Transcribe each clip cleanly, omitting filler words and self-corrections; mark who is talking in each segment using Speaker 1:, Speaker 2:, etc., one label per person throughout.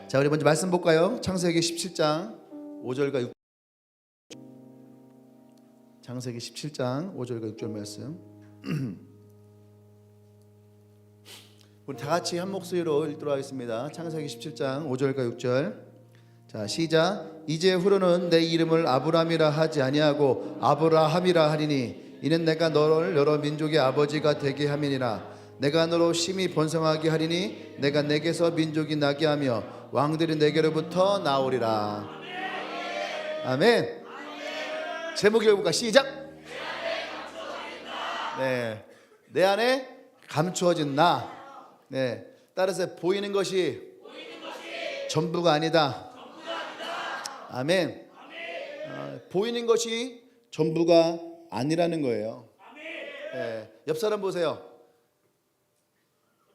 Speaker 1: 자, 우리 먼저 말씀 볼까요? 창세기 17장 5절과 6절. 창세기 17장 5절과 6절 말씀. 우리 다 같이 한 목소리로 읽도록 하겠습니다. 창세기 17장 5절과 6절. 자, 시작. 이제 후로는 내 이름을 아브람이라 하지 아니하고 아브라함이라 하리니 이는 내가 너를 여러 민족의 아버지가 되게 함이니라. 내가 너로 심히 번성하게 하리니 내가 내게서 민족이 나게 하며 왕들이 내게로부터 나오리라. 아멘. 제목 읽어볼까? 시작. 네, 내 안에 감추어진 나. 네, 따라서 보이는 것이 전부가 아니다. 아멘. 보이는 것이 전부가 아니라는 거예요. 네, 옆 사람 보세요.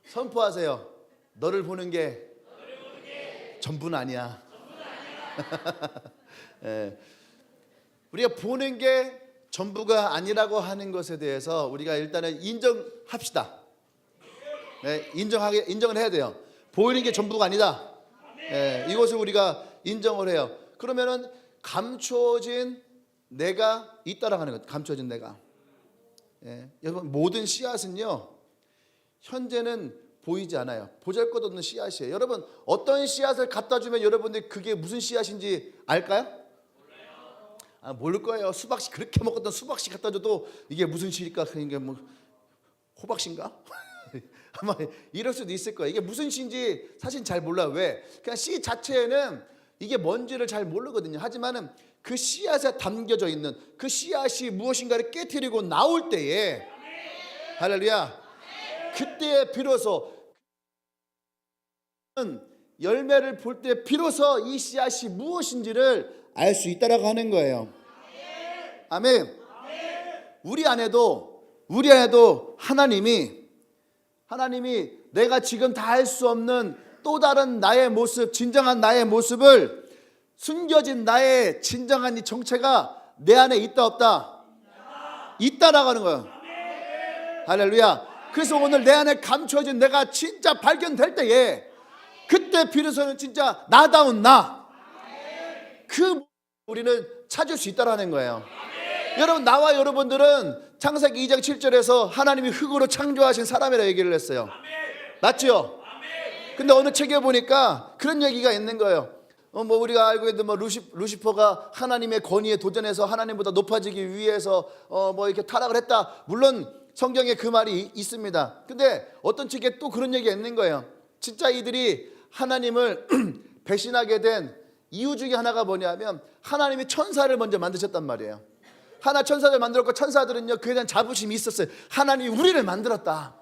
Speaker 1: 선포하세요. 너를 보는 게 전부는 아니야. 네, 우리가 보는 게 전부가 아니라고 하는 것에 대해서 우리가 일단은 인정합시다. 네, 인정을 해야 돼요. 보이는 게 전부가 아니다. 네, 이것을 우리가 인정을 해요. 그러면은 감춰진 내가 있다라고 하는 것. 감춰진 내가. 네, 여러분 모든 씨앗은요 현재는 보이지 않아요. 보잘것없는 씨앗이에요. 여러분 어떤 씨앗을 갖다 주면 여러분들이 그게 무슨 씨앗인지 알까요? 모를 거예요. 수박씨 그렇게 먹었던 수박씨 갖다 줘도 이게 무슨 씨일까? 그게 뭐 호박씨인가? 아마 이럴 수도 있을 거예요. 이게 무슨 씨인지 사실 잘 몰라요. 왜? 그냥 씨 자체에는 이게 뭔지를 잘 모르거든요. 하지만은 그 씨앗에 담겨져 있는 그 씨앗이 무엇인가를 깨트리고 나올 때에 할렐루야. 그때 비로소 열매를 볼 때 비로소 이 씨앗이 무엇인지를 알 수 있다라고 하는 거예요. 아멘. 우리 안에도 하나님이 내가 지금 다 할 수 없는 또 다른 나의 모습, 진정한 나의 모습을 숨겨진 나의 진정한 이 정체가 내 안에 있다 없다? 있다라고 하는 거예요. 할렐루야. 그래서 오늘 내 안에 감춰진 내가 진짜 발견될 때에 그때 비로소는 진짜 나다운 나, 그 우리는 찾을 수 있다라는 거예요. 여러분 나와 여러분들은 창세기 2장 7절에서 하나님이 흙으로 창조하신 사람이라 얘기를 했어요. 맞죠? 근데 어느 책에 보니까 그런 얘기가 있는 거예요. 뭐 우리가 알고 있는 뭐 루시퍼가 하나님의 권위에 도전해서 하나님보다 높아지기 위해서 뭐 이렇게 타락을 했다. 물론 성경에 그 말이 있습니다. 근데 어떤 책에 또 그런 얘기가 있는 거예요. 진짜 이들이 하나님을 배신하게 된 이유 중에 하나가 뭐냐면 하나님이 천사를 먼저 만드셨단 말이에요. 천사를 만들었고 천사들은요 그에 대한 자부심이 있었어요. 하나님이 우리를 만들었다.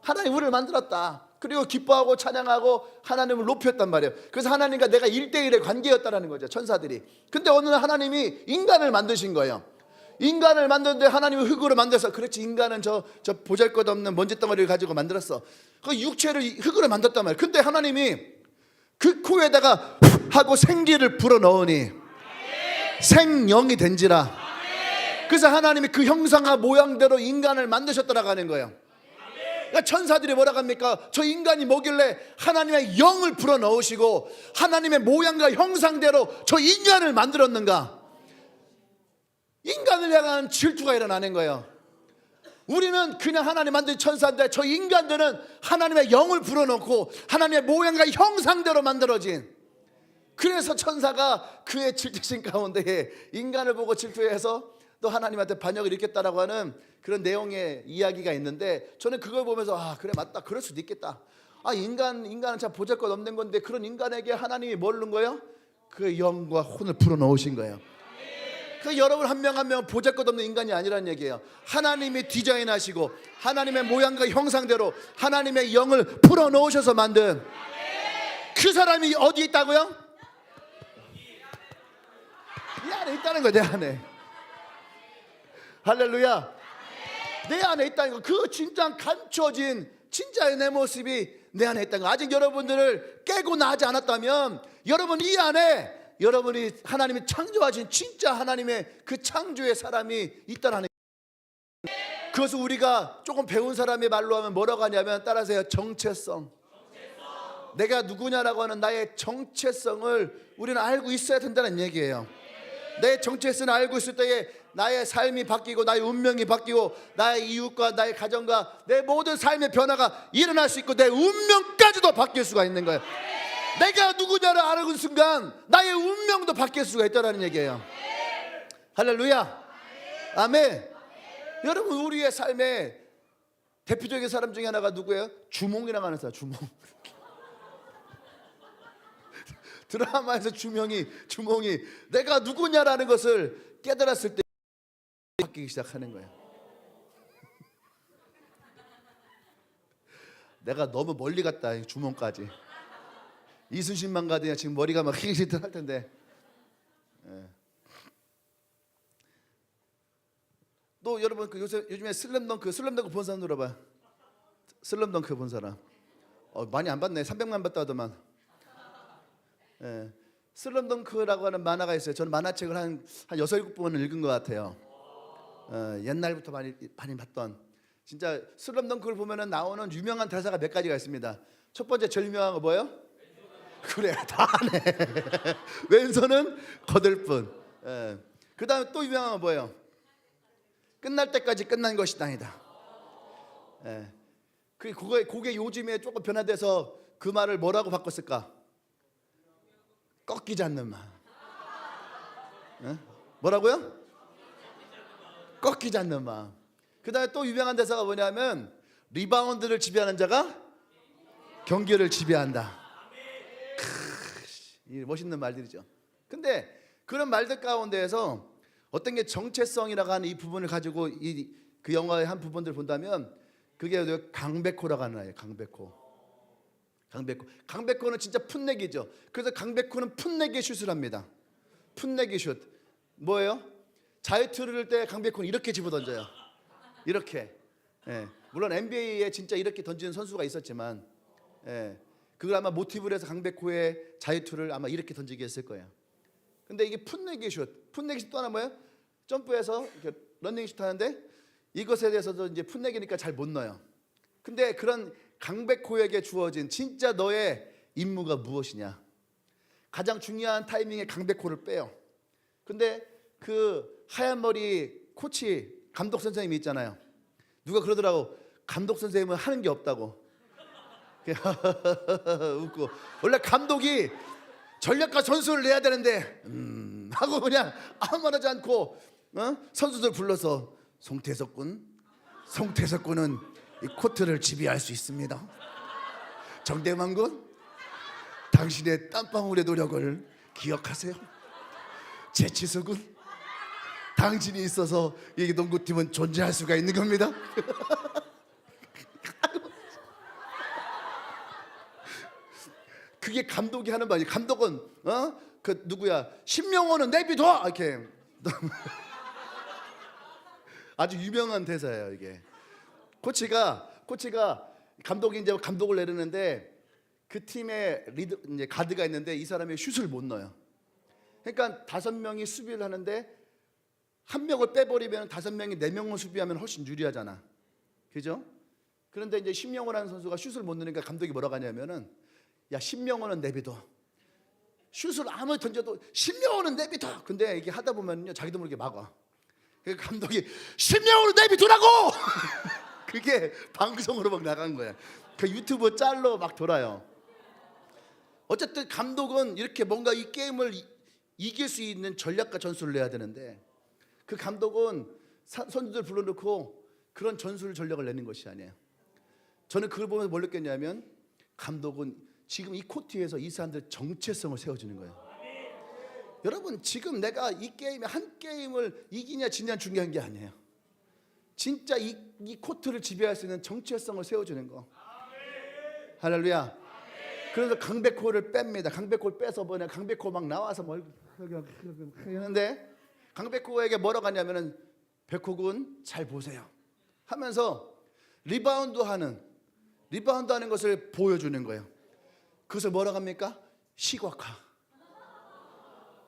Speaker 1: 하나님이 우리를 만들었다. 그리고 기뻐하고 찬양하고 하나님을 높였단 말이에요. 그래서 하나님과 내가 1대1의 관계였다라는 거죠. 천사들이. 근데 어느 날 하나님이 인간을 만드신 거예요. 인간을 만드는데 하나님이 흙으로 만들어서 그렇지 인간은 저 보잘것없는 먼지 덩어리를 가지고 만들었어. 그 육체를 흙으로 만들었단 말이에요. 근데 하나님이 그 코에다가 하고 생기를 불어넣으니 생영이 된지라. 그래서 하나님이 그 형상과 모양대로 인간을 만드셨다라고 하는 거예요. 그러니까 천사들이 뭐라고 합니까? 저 인간이 뭐길래 하나님의 영을 불어넣으시고 하나님의 모양과 형상대로 저 인간을 만들었는가? 인간을 향한 질투가 일어나는 거예요. 우리는 그냥 하나님 만든 천사인데 저 인간들은 하나님의 영을 불어넣고 하나님의 모양과 형상대로 만들어진, 그래서 천사가 그의 질투심 가운데 인간을 보고 질투해서 또 하나님한테 반역을 일으켰다라고 하는 그런 내용의 이야기가 있는데, 저는 그걸 보면서 그래 맞다, 그럴 수도 있겠다. 인간은 참 보잘것없는 건데 그런 인간에게 하나님이 뭘 넣은 거예요? 그 영과 혼을 불어넣으신 거예요. 그 여러분 한 명 한 명 보잘것없는 인간이 아니라는 얘기예요. 하나님이 디자인하시고 하나님의 모양과 형상대로 하나님의 영을 불어넣으셔서 만든 그 사람이 어디 있다고요? 이 안에 있다는 거예요. 내 안에. 할렐루야. 내 안에 있다는 거. 그 진짜 감춰진 진짜의 내 모습이 내 안에 있다는 거. 아직 여러분들을 깨고 나지 않았다면 여러분 이 안에 여러분이 하나님이 창조하신 진짜 하나님의 그 창조의 사람이 있다는 거예요. 그것을 우리가 조금 배운 사람의 말로 하면 뭐라고 하냐면 따라하세요. 정체성. 내가 누구냐라고 하는 나의 정체성을 우리는 알고 있어야 된다는 얘기예요. 내 정체성을 알고 있을 때에 나의 삶이 바뀌고 나의 운명이 바뀌고 나의 이웃과 나의 가정과 내 모든 삶의 변화가 일어날 수 있고 내 운명까지도 바뀔 수가 있는 거예요. 내가 누구냐를 알아본 순간 나의 운명도 바뀔 수가 있다는 얘기예요. 할렐루야. 아멘. 여러분, 우리의 삶의 대표적인 사람 중에 하나가 누구예요? 주몽이라고 하는 사람. 주몽. 드라마에서 주몽이 내가 누구냐라는 것을 깨달았을 때 바뀌기 시작하는 거예요. 내가 너무 멀리 갔다, 주몽까지. 이순신만 가도 지금 머리가 막 희끗희끗할 텐데. 또 여러분, 요즘에 슬램덩크 본 사람 들어봐. 슬램덩크 본 사람. 많이 안 봤네. 300만 봤다 하더만. 슬램덩크라고 하는 만화가 있어요. 저는 만화책을 한 6, 7번을 읽은 것 같아요. 옛날부터 많이 봤던. 진짜 슬램덩크를 보면은 나오는 유명한 대사가 몇 가지가 있습니다. 첫 번째 제일 유명한 거 뭐예요? 그래, 다 아네. 왼손은 거들 뿐. 그 다음에 또 유명한 거 뭐예요? 끝날 때까지 끝난 것이 아니다. 그게 요즘에 조금 변화돼서 그 말을 뭐라고 바꿨을까? 꺾이지 않는 마음. 뭐라고요? 꺾이지 않는 마음. 그 다음에 또 유명한 대사가 뭐냐면 리바운드를 지배하는 자가 경기를 지배한다. 멋있는 말들이죠. 근데 그런 말들 가운데에서 어떤 게 정체성이라고 하는 이 부분을 가지고 그 영화의 한 부분들을 본다면 그게 강백호라고 하는 아이예요. 강백호는 진짜 풋내기죠. 그래서 강백호는 풋내기 슛을 합니다. 풋내기 슛. 뭐예요? 자유투를 넣을 때 강백호는 이렇게 집어던져요. 이렇게. 물론 NBA에 진짜 이렇게 던지는 선수가 있었지만 그걸 아마 모티브로 해서 강백호의 자유투를 아마 이렇게 던지게 했을 거예요. 근데 이게 풋내기 슛. 풋내기 슛 또 하나 뭐예요? 점프해서 이렇게 런닝 슛 하는데 이것에 대해서도 이제 풋내기니까 잘 못 넣어요. 근데 그런 강백호에게 주어진 진짜 너의 임무가 무엇이냐? 가장 중요한 타이밍에 강백호를 빼요. 근데 그 하얀 머리 코치 감독 선생님이 있잖아요. 누가 그러더라고. 감독 선생님은 하는 게 없다고. 웃고. 원래 감독이 전략과 전술을 내야 되는데 하고 그냥 아무 말 하지 않고 선수들 불러서 송태석군은 이 코트를 지배할 수 있습니다. 정대만군, 당신의 땀방울의 노력을 기억하세요. 제치수군, 당신이 있어서 이 농구팀은 존재할 수가 있는 겁니다. 그게 감독이 하는 말이에요. 감독은 그 누구야? 신명호는 내비둬 이렇게. 아주 유명한 대사예요 이게. 코치가 감독이 이제 감독을 내리는데 그 팀의 리더 이제 가드가 있는데 이 사람이 슛을 못 넣어요. 그러니까 5명이 수비를 하는데 한 명을 빼버리면 5명이 4명을 수비하면 훨씬 유리하잖아. 그죠? 그런데 이제 신명호라는 선수가 슛을 못 넣으니까 감독이 뭐라고 하냐면은 야, 신명호는 내비둬. 슛을 아무리 던져도 신명호는 내비둬. 근데 이게 하다 보면요 자기도 모르게 막아. 그 감독이 신명호는 내비두라고. 그게 방송으로 막 나간 거야. 그 유튜브 짤로 막 돌아요. 어쨌든 감독은 이렇게 뭔가 이 게임을 이길 수 있는 전략과 전술을 내야 되는데 그 감독은 선수들 불러놓고 그런 전술 전략을 내는 것이 아니에요. 저는 그걸 보면서 뭘 느꼈냐면 감독은 지금 이 코트에서 이 사람들 정체성을 세워주는 거예요. 여러분 지금 내가 이 게임에 한 게임을 이기냐 지냐 중요한 게 아니에요. 진짜 이 코트를 지배할 수 있는 정체성을 세워주는 거. 할렐루야. 그래서 강백호를 뺍니다. 강백호를 빼서 뭐냐, 강백호 막 나와서 뭘 하는데 강백호에게 뭐라고 하냐면은 백호군 잘 보세요 하면서 리바운드 하는 것을 보여주는 거예요. 그것을 뭐라고 합니까? 시각화.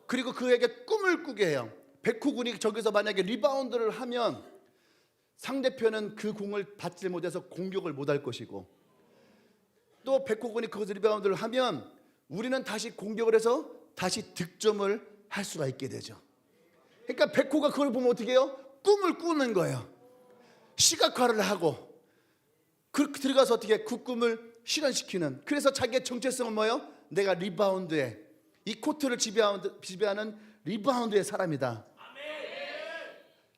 Speaker 1: 그리고 그에게 꿈을 꾸게 해요. 백호군이 저기서 만약에 리바운드를 하면 상대편은 그 공을 받지 못해서 공격을 못할 것이고 또 백호군이 그것을 리바운드를 하면 우리는 다시 공격을 해서 다시 득점을 할 수가 있게 되죠. 그러니까 백호가 그걸 보면 어떻게 해요? 꿈을 꾸는 거예요. 시각화를 하고 그렇게 들어가서 어떻게 그 꿈을 실현시키는. 그래서 자기의 정체성은 뭐예요? 내가 리바운드에, 이 코트를 지배하는 리바운드의 사람이다.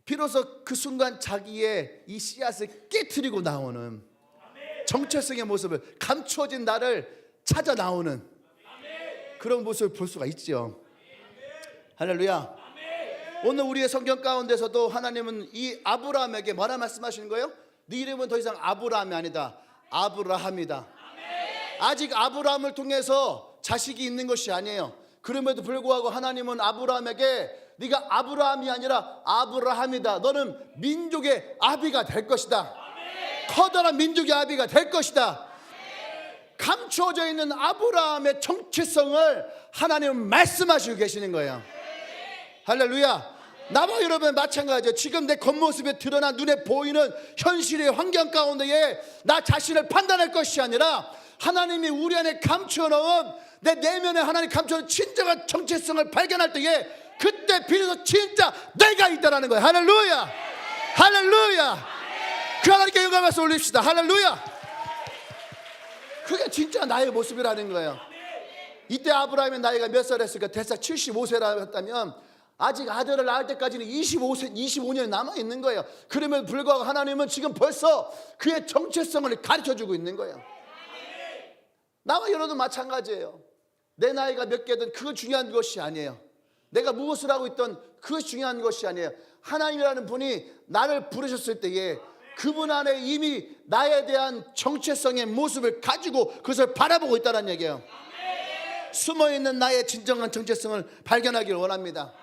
Speaker 1: 비로소 그 순간 자기의 이 씨앗을 깨트리고 나오는 정체성의 모습을, 감추어진 나를 찾아 나오는 그런 모습을 볼 수가 있죠. 할렐루야. 오늘 우리의 성경 가운데서도 하나님은 이 아브라함에게 뭐라 말씀하시는 거예요? 네 이름은 더 이상 아브라함이 아니다, 아브라함이다. 아직 아브라함을 통해서 자식이 있는 것이 아니에요. 그럼에도 불구하고 하나님은 아브라함에게 네가 아브라함이 아니라 아브라함이다. 너는 민족의 아비가 될 것이다. 커다란 민족의 아비가 될 것이다. 감추어져 있는 아브라함의 정체성을 하나님은 말씀하시고 계시는 거예요. 할렐루야. 나와 여러분 마찬가지예요. 지금 내 겉모습에 드러난 눈에 보이는 현실의 환경 가운데에 나 자신을 판단할 것이 아니라 하나님이 우리 안에 감춰놓은, 내 내면에 하나님 감춰놓은 진정한 정체성을 발견할 때에 그때 비로소 진짜 내가 있다라는 거예요. 할렐루야. 할렐루야. 그 하나님께 영광 말씀 올립시다. 할렐루야. 그게 진짜 나의 모습이라는 거예요. 이때 아브라함의 나이가 몇 살이었을까? 대략 75세라 했다면 아직 아들을 낳을 때까지는 25년이 남아있는 거예요. 그러면 불구하고 하나님은 지금 벌써 그의 정체성을 가르쳐주고 있는 거예요. 나와 여러분도 마찬가지예요. 내 나이가 몇 개든 그거 중요한 것이 아니에요. 내가 무엇을 하고 있던 그것이 중요한 것이 아니에요. 하나님이라는 분이 나를 부르셨을 때에 그분 안에 이미 나에 대한 정체성의 모습을 가지고 그것을 바라보고 있다는 얘기예요. 숨어있는 나의 진정한 정체성을 발견하기를 원합니다.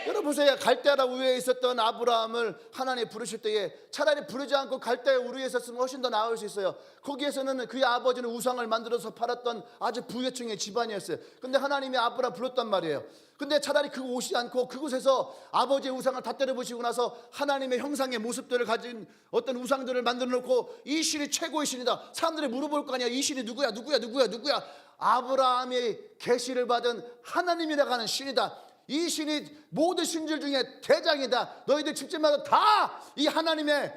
Speaker 1: 여러분 보세요. 갈대아 우르에 있었던 아브라함을 하나님 부르실 때에 차라리 부르지 않고 갈대아 우르에 있었으면 훨씬 더 나을 수 있어요. 거기에서는 그의 아버지는 우상을 만들어서 팔았던 아주 부유층의 집안이었어요. 근데 하나님이 아브라함 불렀단 말이에요. 근데 차라리 그거 오시지 않고 그곳에서 아버지의 우상을 다 때려부시고 나서 하나님의 형상의 모습들을 가진 어떤 우상들을 만들어 놓고 이 신이 최고의 신이다. 사람들이 물어볼 거 아니야. 이 신이 누구야? 아브라함의 계시를 받은 하나님이라고 하는 신이다. 이 신이 모든 신들 중에 대장이다. 너희들 집집마다 다 이 하나님의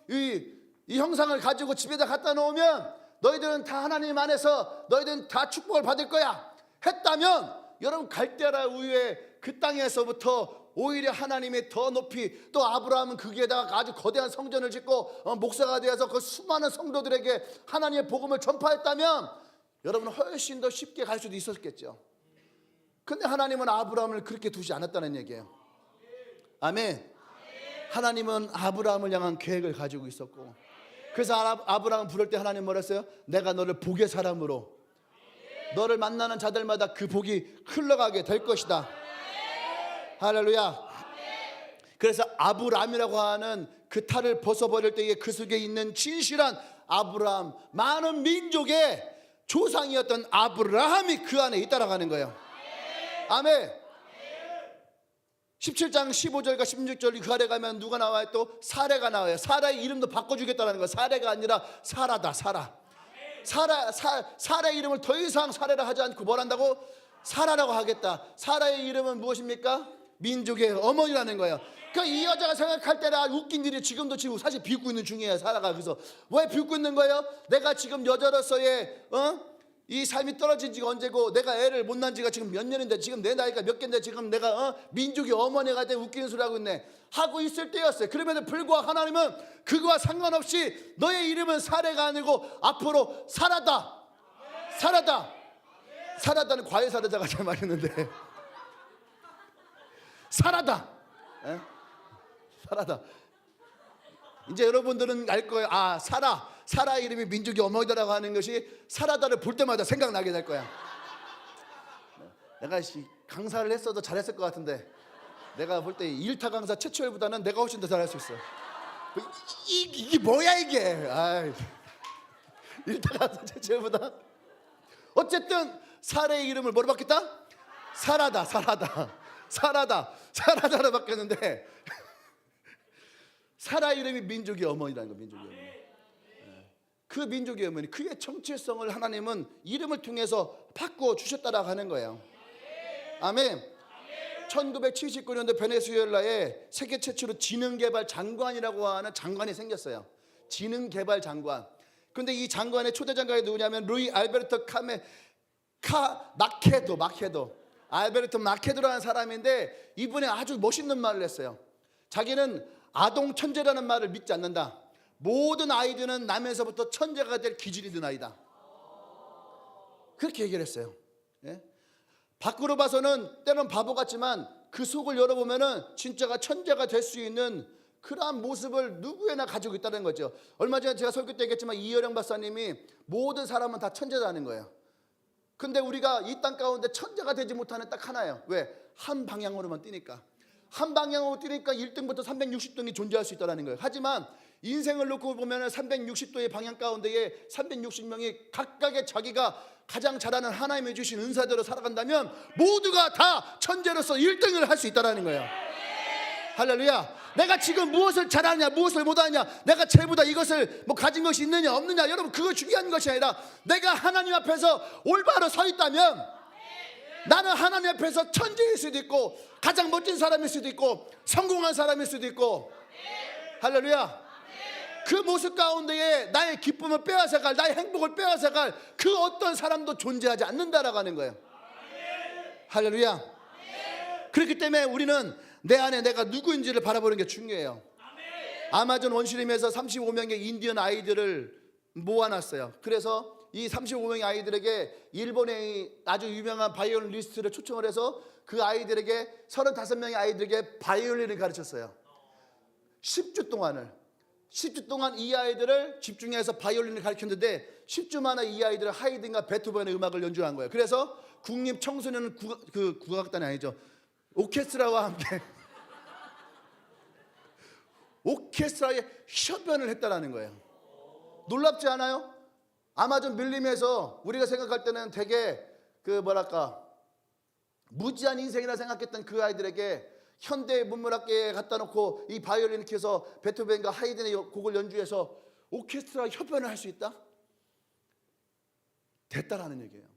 Speaker 1: 이 형상을 가지고 집에다 갖다 놓으면 너희들은 다 하나님 안에서 너희들은 다 축복을 받을 거야 했다면, 여러분 갈대아 우유의 그 땅에서부터 오히려 하나님이 더 높이, 또 아브라함은 거기에다가 아주 거대한 성전을 짓고 목사가 되어서 그 수많은 성도들에게 하나님의 복음을 전파했다면 여러분은 훨씬 더 쉽게 갈 수도 있었겠죠. 근데 하나님은 아브라함을 그렇게 두지 않았다는 얘기예요. 아멘. 하나님은 아브라함을 향한 계획을 가지고 있었고, 그래서 아브라함 부를 때 하나님 뭐라 했어요? 내가 너를 복의 사람으로, 너를 만나는 자들마다 그 복이 흘러가게 될 것이다. 할렐루야. 그래서 아브라함이라고 하는 그 탈을 벗어버릴 때에 그 속에 있는 진실한 아브라함, 많은 민족의 조상이었던 아브라함이 그 안에 있다라고 하는 거예요. 아멘. 17장 15절과 16절 그 아래 가면 누가 나와요? 또 사레가 나와요. 사라의 이름도 바꿔주겠다는 거예요. 사레가 아니라 사라다. 사라의 이름을 더 이상 사레라 하지 않고 뭘 한다고? 사라라고 하겠다. 사라의 이름은 무엇입니까? 민족의 어머니라는 거예요. 그러니까 이 여자가 생각할 때라 웃긴 일이 지금도 사실 비웃고 있는 중이에요. 사라가. 그래서 왜 비웃고 있는 거예요? 내가 지금 여자로서의 이 삶이 떨어진 지가 언제고, 내가 애를 못 낳은 지가 지금 몇 년인데, 지금 내 나이가 몇 개인데 지금 내가 민족의 어머니가 돼 웃기는 소리 하고 있네 하고 있을 때였어요. 그럼에도 불구하고 하나님은 그거와 상관없이 너의 이름은 사례가 아니고 앞으로 사라다. 사라다는 과외 사라자가 잘 말했는데 사라다. 이제 여러분들은 알 거예요. 아, 사라 이름이 민족의 어머니다라고 하는 것이 사라다를 볼 때마다 생각나게 될 거야. 내가 강사를 했어도 잘했을 것 같은데, 내가 볼 때 1타 강사 최초일보다는 내가 훨씬 더 잘할 수 있어. 이게 뭐야 이게. 1타 강사 최초일보다. 어쨌든 사라의 이름을 뭐로 바뀌었다? 사라다로 바뀌었는데 사라 이름이 민족의 어머니라는 거. 민족의 어머니. 그 민족의 어머니, 그의 정체성을 하나님은 이름을 통해서 바꿔 주셨다라고 하는 거예요. 아멘. 1979년도 베네수엘라에 세계 최초로 지능개발 장관이라고 하는 장관이 생겼어요. 지능개발 장관. 근데 이 장관의 초대 장관이 누구냐면 루이 알베르토 마케도 알베르토 마케도라는 사람인데, 이분이 아주 멋있는 말을 했어요. 자기는 아동 천재라는 말을 믿지 않는다. 모든 아이들은 나면서부터 천재가 될 기질이 든 아이다. 그렇게 얘기를 했어요. 예? 밖으로 봐서는 때론 바보 같지만 그 속을 열어보면은 진짜가 천재가 될 수 있는 그러한 모습을 누구에나 가지고 있다는 거죠. 얼마 전에 제가 설교 때 얘기했지만 이효령 박사님이 모든 사람은 다 천재라는 거예요. 근데 우리가 이 땅 가운데 천재가 되지 못하는 딱 하나예요. 왜? 한 방향으로만 뛰니까. 한 방향으로 뛰니까 1등부터 360등이 존재할 수 있다는 거예요. 하지만 인생을 놓고 보면 360도의 방향 가운데에 360명이 각각의 자기가 가장 잘하는 하나님이 주신 은사대로 살아간다면 모두가 다 천재로서 1등을 할 수 있다는 거예요. 할렐루야. 내가 지금 무엇을 잘하냐, 무엇을 못하냐, 내가 쟤보다 이것을 가진 것이 있느냐 없느냐, 여러분 그거 중요한 것이 아니라 내가 하나님 앞에서 올바로 서 있다면 나는 하나님 앞에서 천재일 수도 있고 가장 멋진 사람일 수도 있고 성공한 사람일 수도 있고, 할렐루야. 그 모습 가운데에 나의 기쁨을 빼앗아갈, 나의 행복을 빼앗아갈 그 어떤 사람도 존재하지 않는다라고 하는 거예요. 할렐루야. 그렇기 때문에 우리는 내 안에 내가 누구인지를 바라보는 게 중요해요. 아마존 원시림에서 35명의 인디언 아이들을 모아놨어요. 그래서 이 35명의 아이들에게 일본의 아주 유명한 바이올리니스트를 초청을 해서 그 아이들에게 35명의 아이들에게 바이올린을 가르쳤어요. 10주 동안 이 아이들을 집중해서 바이올린을 가르쳤는데 10주 만에 이 아이들은 하이든과 베토벤의 음악을 연주한 거예요. 그래서 국립 청소년 국악단이 아니죠, 오케스트라와 함께 오케스트라에 협연을 했다라는 거예요. 놀랍지 않아요? 아마존 밀림에서 우리가 생각할 때는 되게 무지한 인생이라 생각했던 그 아이들에게 현대 문물학계에 갖다 놓고 이 바이올린을 켜서 베토벤과 하이든의 곡을 연주해서 오케스트라 협연을 할 수 있다? 됐다라는 얘기예요.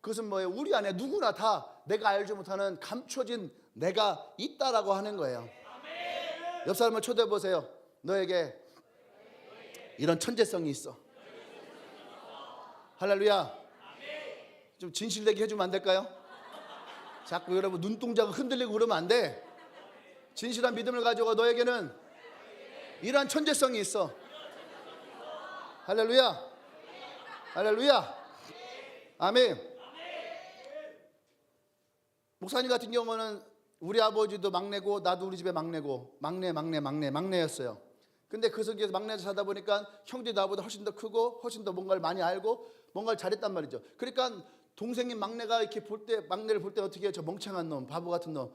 Speaker 1: 그것은 뭐예요? 우리 안에 누구나 다 내가 알지 못하는 감춰진 내가 있다라고 하는 거예요. 옆 사람을 초대해 보세요. 너에게 이런 천재성이 있어. 할렐루야. 좀 진실되게 해주면 안 될까요? 자꾸 여러분 눈동자가 흔들리고 그러면 안 돼. 진실한 믿음을 가지고 너에게는 이러한 천재성이 있어. 할렐루야. 할렐루야. 아멘. 목사님 같은 경우는 우리 아버지도 막내고 나도 우리 집에 막내였어요. 근데 그 속에서 막내에서 사다 보니까 형제 나보다 훨씬 더 크고 훨씬 더 뭔가를 많이 알고 뭔가를 잘했단 말이죠. 그러니까 동생인 막내가 이렇게 막내를 볼 때 어떻게 해요? 저 멍청한 놈, 바보 같은 놈,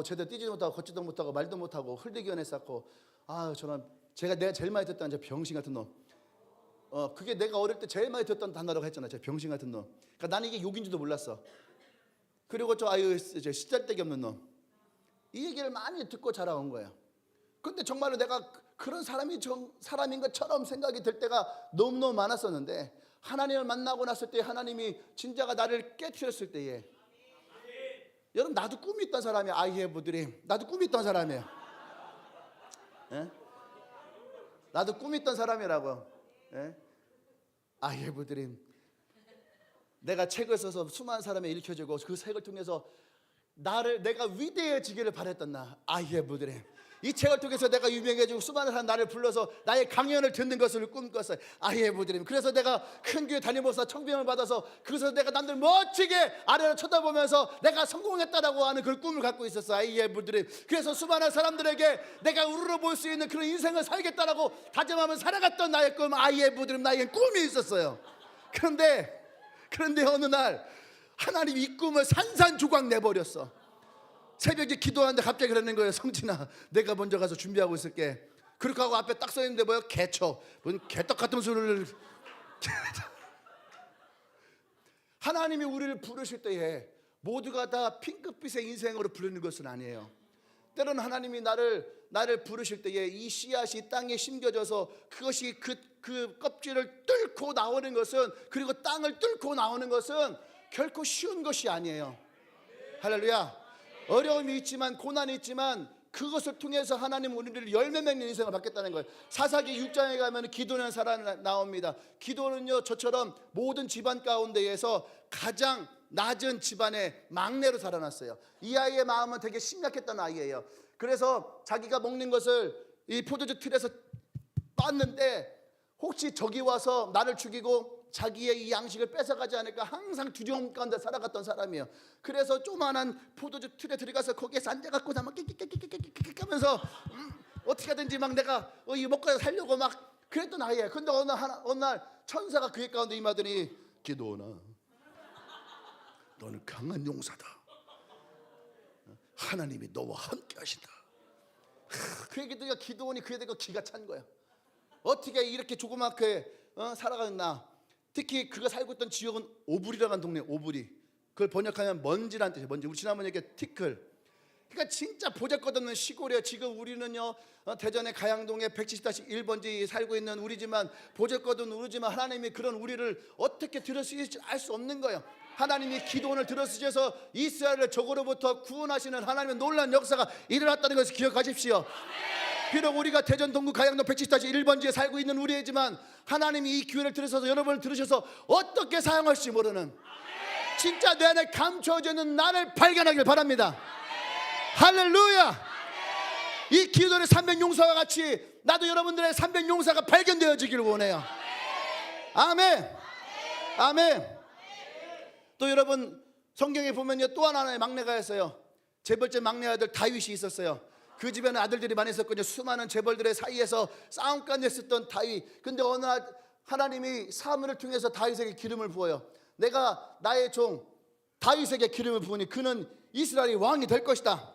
Speaker 1: 제대로 뛰지도 못하고 걷지도 못하고 말도 못하고 흘리기만 했었고, 저런 내가 제일 많이 듣던 저 병신 같은 놈. 그게 내가 어릴 때 제일 많이 듣던 단어라고 했잖아. 저 병신 같은 놈. 그러니까 나는 이게 욕인지도 몰랐어. 그리고 저 시잘데기 없는 놈. 이 얘기를 많이 듣고 자라온 거예요. 근데 정말로 내가 그런 사람인 것처럼 생각이 들 때가 너무너무 많았었는데, 하나님을 만나고 났을 때 하나님이 진짜가 나를 깨트렸을 때에, 여러분 나도 꿈이 있던 사람이야. I have a dream. 나도 꿈이 있던 사람이에요. 예? 나도 꿈이 있던 사람이라고. 예? I have a dream. 내가 책을 써서 수많은 사람이 읽혀지고 그 책을 통해서 내가 위대해지기를 바랬던 I have a dream. 이 책을 통해서 내가 유명해지고 수많은 사람 나를 불러서 나의 강연을 듣는 것을 꿈꿨어요. I have a dream. 그래서 내가 큰 교회 담임목사 청빙을 받아서 그래서 내가 남들 멋지게 아래로 쳐다보면서 내가 성공했다라고 하는 그런 꿈을 갖고 있었어요. I have a dream. 그래서 수많은 사람들에게 내가 우러러 볼 수 있는 그런 인생을 살겠다라고 다짐하면서 살아갔던 나의 꿈, I have a dream. 나에게 꿈이 있었어요. 그런데 어느 날 하나님이 이 꿈을 산산조각 내버렸어. 새벽에 기도하는데 갑자기 그러는 거예요. 성진아, 내가 먼저 가서 준비하고 있을게. 그렇게 하고 앞에 딱 써있는데 뭐야? 개처. 무슨 개떡 같은 소리를. 하나님이 우리를 부르실 때에 모두가 다 핑크빛의 인생으로 부르는 것은 아니에요. 때로는 하나님이 나를 부르실 때에 이 씨앗이 땅에 심겨져서 그것이 그 껍질을 뚫고 나오는 것은, 그리고 땅을 뚫고 나오는 것은 결코 쉬운 것이 아니에요. 할렐루야. 어려움이 있지만, 고난이 있지만, 그것을 통해서 하나님 우리를 열매 맺는 인생을 받겠다는 거예요. 사사기 6장에 가면 기도는 사람 나옵니다. 기도는요, 저처럼 모든 집안 가운데에서 가장 낮은 집안의 막내로 살아났어요. 이 아이의 마음은 되게 심약했던 아이예요. 그래서 자기가 먹는 것을 이 포도주 틀에서 빻는데 혹시 적이 와서 나를 죽이고 자기의 이 양식을 뺏어가지 않을까 항상 두려움 가운데 살아갔던 사람이에요. 그래서 조만한 포도주 틀에 들어가서 거기에서 앉아갖고 막 끽끽끽끽끽 하면서 어떻게 하든지 막 내가 이 먹고 살려고 막 그랬던 아이예요. 근데 어느 날 천사가 그의 가운데 임하더니, 기도나, 너는 강한 용사다. 하나님이 너와 함께 하신다. 그 얘기 들으니까 기도원이 그에 대고 기가 찬 거야. 어떻게 이렇게 조그맣게 살아가는 나. 특히 그가 살고 있던 지역은 오브리라고 하는 동네. 오브리, 그걸 번역하면 먼지란 뜻이에요. 먼지. 우리 지난번에 얘기한 티클. 그러니까 진짜 보잘것없는 시골이에요. 지금 우리는요, 대전의 가양동에 170-1번지 살고 있는 우리지만, 보잘것없는 우리지만 하나님이 그런 우리를 어떻게 들으실지 알 수 없는 거예요. 하나님이 기도원을 들어쓰셔서 이스라엘을 적으로부터 구원하시는 하나님의 놀라운 역사가 일어났다는 것을 기억하십시오. 비록 우리가 대전 동구 가양동 170-1번지에 살고 있는 우리이지만, 하나님이 이 기회를 들으셔서 여러분을 들으셔서 어떻게 사용할지 모르는, 진짜 내 안에 감춰져 있는 나를 발견하길 바랍니다. 할렐루야. 이 기도의 300용사와 같이 나도 여러분들의 300용사가 발견되어지기를 원해요. 아멘. 아멘. 또 여러분, 성경에 보면요, 또 하나의 막내가 있어요. 재벌집 막내 아들 다윗이 있었어요. 그 집에는 아들들이 많이 있었거든요. 수많은 재벌들의 사이에서 싸움까지 했었던 다윗. 근데 어느 날 하나님이 사무엘을 통해서 다윗에게 기름을 부어요. 내가 나의 종 다윗에게 기름을 부으니 그는 이스라엘의 왕이 될 것이다.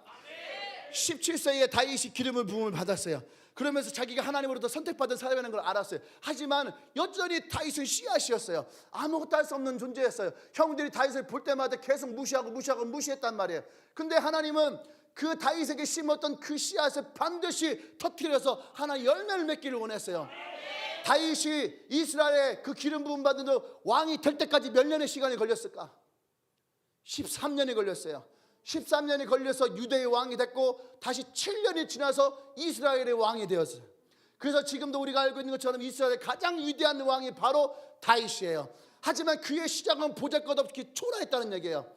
Speaker 1: 17세에 다윗이 기름을 부음을 받았어요. 그러면서 자기가 하나님으로부터 선택받은 사람이라는 걸 알았어요. 하지만 여전히 다윗은 씨앗이었어요. 아무것도 할 수 없는 존재였어요. 형들이 다윗을 볼 때마다 계속 무시했단 말이에요. 근데 하나님은 그 다윗에게 심었던 그 씨앗을 반드시 터뜨려서 하나 열매를 맺기를 원했어요. 다윗이 이스라엘의 그 기름 부음 받은 왕이 될 때까지 몇 년의 시간이 걸렸을까? 13년이 걸렸어요. 13년이 걸려서 유대의 왕이 됐고, 다시 7년이 지나서 이스라엘의 왕이 되었어요. 그래서 지금도 우리가 알고 있는 것처럼 이스라엘의 가장 위대한 왕이 바로 다윗이에요. 하지만 그의 시작은 보잘것없이 초라했다는 얘기예요.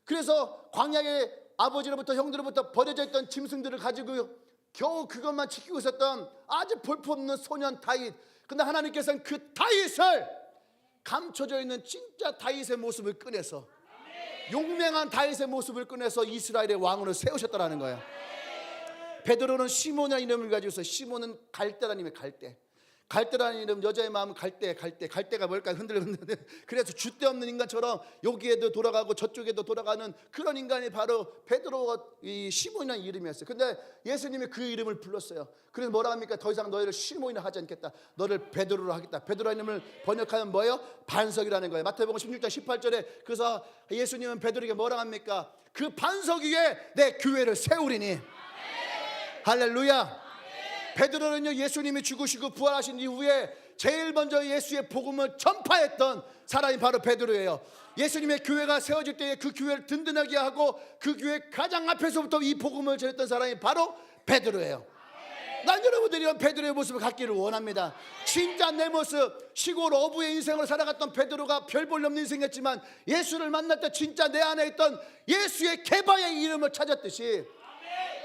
Speaker 1: 그래서 광야에 아버지로부터 형들로부터 버려져 있던 짐승들을 가지고 겨우 그것만 지키고 있었던 아주 볼품없는 소년 다윗. 근데 하나님께서는 그 다윗을, 감춰져 있는 진짜 다윗의 모습을 꺼내서, 용맹한 다윗의 모습을 꺼내서 이스라엘의 왕으로 세우셨다는 거예요. 베드로는 시몬이라는 이름을 가지고 있어요. 시몬은 갈대라는 이름이에요. 갈대라는 이름, 여자의 마음은 갈대가 뭘까요? 흔들흔들. 그래서 줏대 없는 인간처럼 여기에도 돌아가고 저쪽에도 돌아가는 그런 인간이 바로 베드로가 이 시몬이라는 이름이었어요. 근데 예수님이 그 이름을 불렀어요. 그래서 뭐라 합니까? 더 이상 너희를 시몬이라 하지 않겠다. 너를 베드로로 하겠다. 베드로라는 이름을 번역하면 뭐예요? 반석이라는 거예요. 마태복음 16장 18절에 그래서 예수님은 베드로에게 뭐라 합니까? 그 반석 위에 내 교회를 세우리니. 할렐루야. 베드로는요, 예수님이 죽으시고 부활하신 이후에 제일 먼저 예수의 복음을 전파했던 사람이 바로 베드로예요. 예수님의 교회가 세워질 때에 그 교회를 든든하게 하고 그 교회 가장 앞에서부터 이 복음을 전했던 사람이 바로 베드로예요. 난 여러분들이 이런 베드로의 모습을 갖기를 원합니다. 진짜 내 모습, 시골 어부의 인생을 살아갔던 베드로가 별 볼 없는 인생이었지만 예수를 만날 때 진짜 내 안에 있던 예수의 개바의 이름을 찾았듯이,